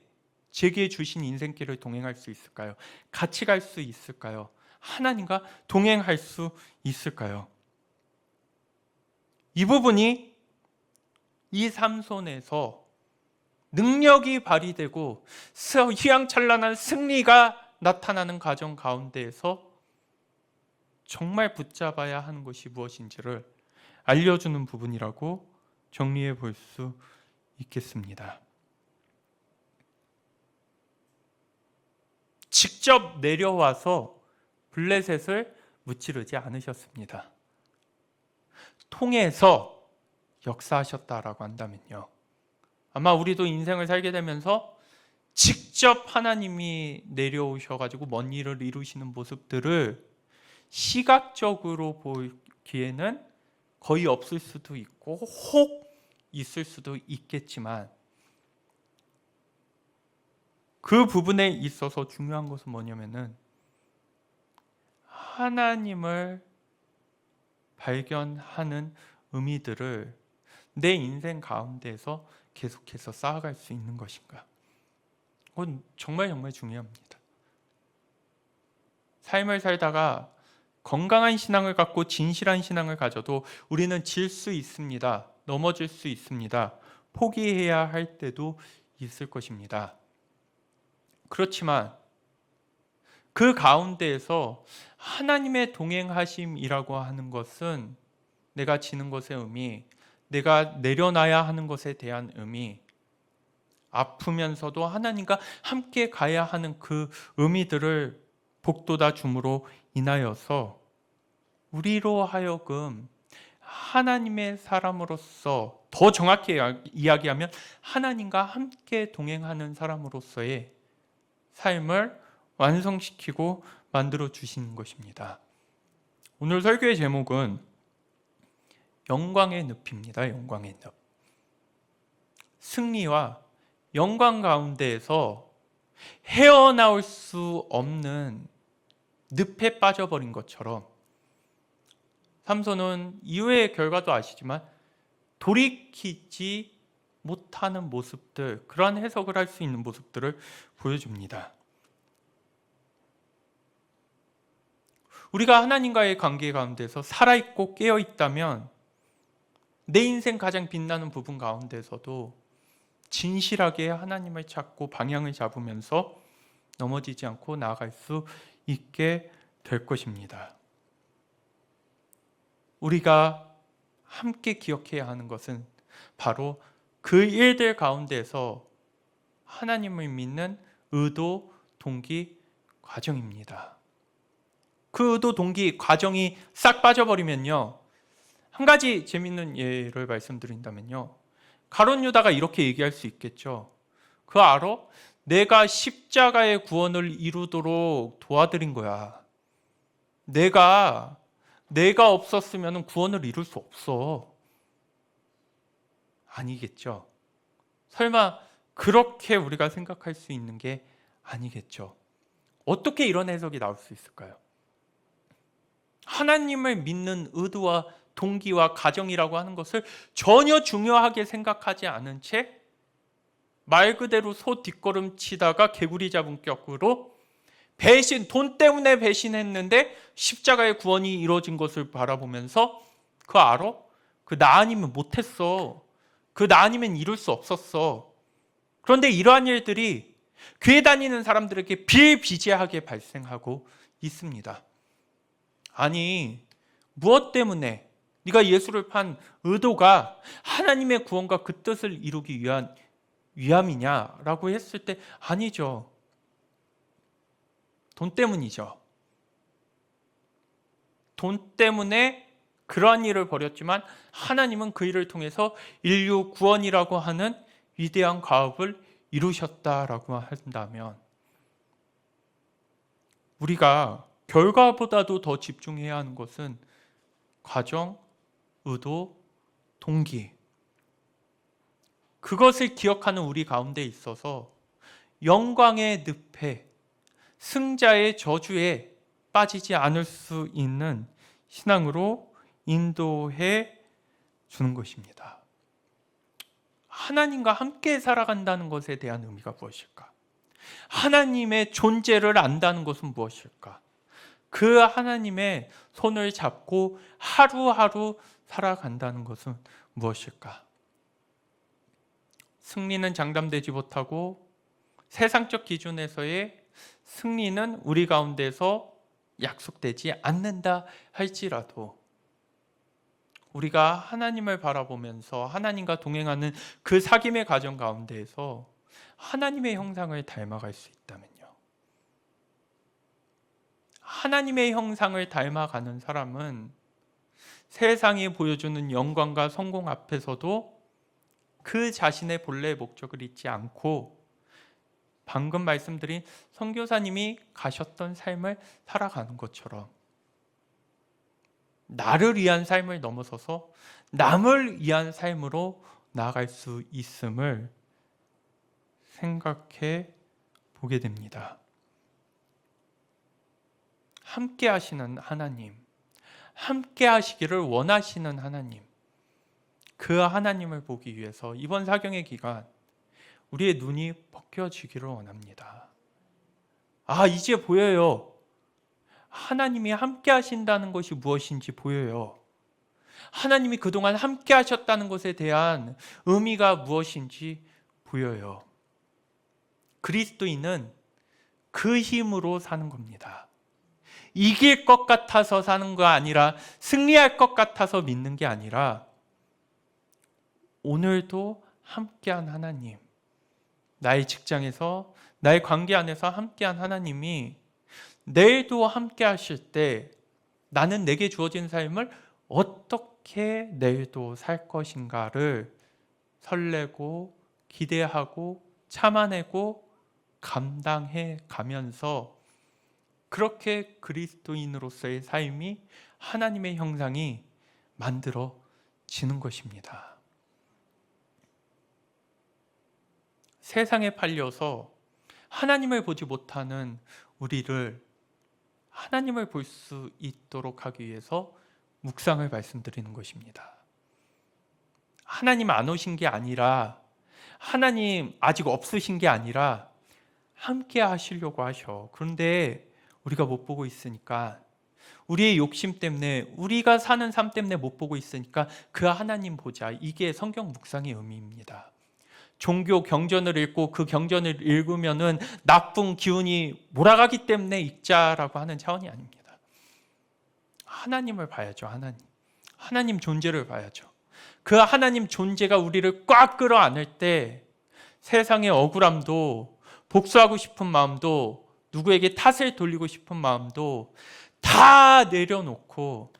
제게 주신 인생길을 동행할 수 있을까요? 같이 갈 수 있을까요? 하나님과 동행할 수 있을까요? 이 부분이 이 삼손에서 능력이 발휘되고 휘황찬란한 승리가 나타나는 과정 가운데에서 정말 붙잡아야 하는 것이 무엇인지를 알려주는 부분이라고 정리해 볼 수 있겠습니다. 직접 내려와서 블레셋을 무찌르지 않으셨습니다. 통해서 역사하셨다라고 한다면요, 아마 우리도 인생을 살게 되면서 직접 하나님이 내려오셔가지고 먼 일을 이루시는 모습들을 시각적으로 보기에는 거의 없을 수도 있고 혹 있을 수도 있겠지만, 그 부분에 있어서 중요한 것은 뭐냐면은 하나님을 발견하는 의미들을 내 인생 가운데에서 계속해서 쌓아갈 수 있는 것인가, 그건 정말 중요합니다. 삶을 살다가 건강한 신앙을 갖고 진실한 신앙을 가져도 우리는 질 수 있습니다. 넘어질 수 있습니다. 포기해야 할 때도 있을 것입니다. 그렇지만 그 가운데에서 하나님의 동행하심이라고 하는 것은 내가 지는 것의 의미, 내가 내려놔야 하는 것에 대한 의미, 아프면서도 하나님과 함께 가야 하는 그 의미들을 복돋아 줌으로 인하여서 우리로 하여금 하나님의 사람으로서, 더 정확히 이야기하면 하나님과 함께 동행하는 사람으로서의 삶을 완성시키고 만들어 주시는 것입니다. 오늘 설교의 제목은 영광의 늪입니다. 영광의 늪. 승리와 영광 가운데에서 헤어나올 수 없는 늪에 빠져버린 것처럼 삼손은 이후의 결과도 아시지만 돌이키지 못하는 모습들, 그러한 해석을 할 수 있는 모습들을 보여줍니다. 우리가 하나님과의 관계 가운데서 살아있고 깨어있다면 내 인생 가장 빛나는 부분 가운데서도 진실하게 하나님을 찾고 방향을 잡으면서 넘어지지 않고 나아갈 수 있게 될 것입니다. 우리가 함께 기억해야 하는 것은 바로 그 일들 가운데서 하나님을 믿는 의도, 동기, 과정입니다. 그 의도, 동기, 과정이 싹 빠져버리면요, 한 가지 재밌는 예를 말씀드린다면요, 가룟 유다가 이렇게 얘기할 수 있겠죠. 그거 알아? 내가 십자가의 구원을 이루도록 도와드린 거야. 내가 없었으면 구원을 이룰 수 없어. 아니겠죠. 설마 그렇게 우리가 생각할 수 있는 게 아니겠죠. 어떻게 이런 해석이 나올 수 있을까요? 하나님을 믿는 의도와 동기와 가정이라고 하는 것을 전혀 중요하게 생각하지 않은 채 말 그대로 소 뒷걸음 치다가 개구리 잡은 격으로 배신, 돈 때문에 배신했는데 십자가의 구원이 이루어진 것을 바라보면서 그거 알아? 그 나 아니면 못했어. 그 나 아니면 이룰 수 없었어. 그런데 이러한 일들이 교회 다니는 사람들에게 비일비재하게 발생하고 있습니다. 아니, 무엇 때문에 네가 예수를 판 의도가 하나님의 구원과 그 뜻을 이루기 위함이냐라고 했을 때 아니죠. 돈 때문이죠. 돈 때문에 그러한 일을 벌였지만 하나님은 그 일을 통해서 인류 구원이라고 하는 위대한 과업을 이루셨다라고 한다면, 우리가 결과보다도 더 집중해야 하는 것은 과정, 의도, 동기, 그것을 기억하는 우리 가운데 있어서 영광의 늪에, 승자의 저주에 빠지지 않을 수 있는 신앙으로 인도해 주는 것입니다. 하나님과 함께 살아간다는 것에 대한 의미가 무엇일까? 하나님의 존재를 안다는 것은 무엇일까? 그 하나님의 손을 잡고 하루하루 살아간다는 것은 무엇일까? 승리는 장담되지 못하고 세상적 기준에서의 승리는 우리 가운데서 약속되지 않는다 할지라도 우리가 하나님을 바라보면서 하나님과 동행하는 그 사귐의 과정 가운데에서 하나님의 형상을 닮아갈 수 있다면요. 하나님의 형상을 닮아가는 사람은 세상이 보여주는 영광과 성공 앞에서도 그 자신의 본래의 목적을 잊지 않고 방금 말씀드린 선교사님이 가셨던 삶을 살아가는 것처럼 나를 위한 삶을 넘어서서 남을 위한 삶으로 나아갈 수 있음을 생각해 보게 됩니다. 함께 하시는 하나님, 함께 하시기를 원하시는 하나님, 그 하나님을 보기 위해서 이번 사경의 기간 우리의 눈이 벗겨지기를 원합니다. 이제 보여요. 하나님이 함께 하신다는 것이 무엇인지 보여요. 하나님이 그동안 함께 하셨다는 것에 대한 의미가 무엇인지 보여요. 그리스도인은 그 힘으로 사는 겁니다. 이길 것 같아서 사는 거 아니라, 승리할 것 같아서 믿는 게 아니라, 오늘도 함께한 하나님, 나의 직장에서, 나의 관계 안에서 함께한 하나님이 내일도 함께 하실 때 나는 내게 주어진 삶을 어떻게 내일도 살 것인가를 설레고 기대하고 참아내고 감당해 가면서 그렇게 그리스도인으로서의 삶이 하나님의 형상이 만들어지는 것입니다. 세상에 팔려서 하나님을 보지 못하는 우리를 하나님을 볼 수 있도록 하기 위해서 묵상을 말씀드리는 것입니다. 하나님 안 오신 게 아니라, 하나님 아직 없으신 게 아니라 함께 하시려고 하셔. 그런데 우리가 못 보고 있으니까, 우리의 욕심 때문에, 우리가 사는 삶 때문에 못 보고 있으니까 그 하나님 보자. 이게 성경 묵상의 의미입니다. 종교 경전을 읽고 그 경전을 읽으면은 나쁜 기운이 몰아가기 때문에 읽자라고 하는 차원이 아닙니다. 하나님을 봐야죠. 하나님 존재를 봐야죠. 그 하나님 존재가 우리를 꽉 끌어안을 때 세상의 억울함도, 복수하고 싶은 마음도, 누구에게 탓을 돌리고 싶은 마음도 다 내려놓고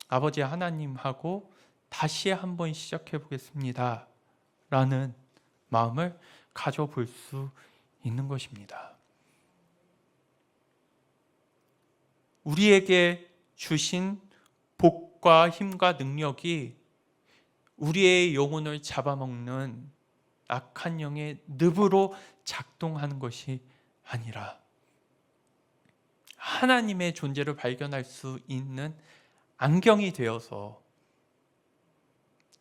아버지 하나님하고 다시 한번 시작해 보겠습니다 라는 마음을 가져볼 수 있는 것입니다. 우리에게 주신 복과 힘과 능력이 우리의 영혼을 잡아먹는 악한 영의 늪으로 작동하는 것이 아니라 하나님의 존재를 발견할 수 있는 안경이 되어서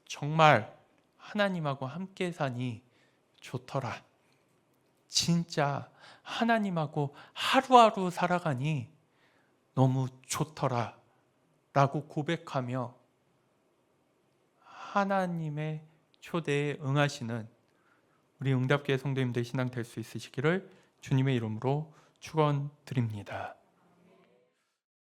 정말 하나님하고 함께 사니 좋더라. 진짜 하나님하고 하루하루 살아가니 너무 좋더라 라고 고백하며 하나님의 초대에 응하시는 우리 응답교회 성도님들 신앙 될 수 있으시기를 주님의 이름으로 축원드립니다.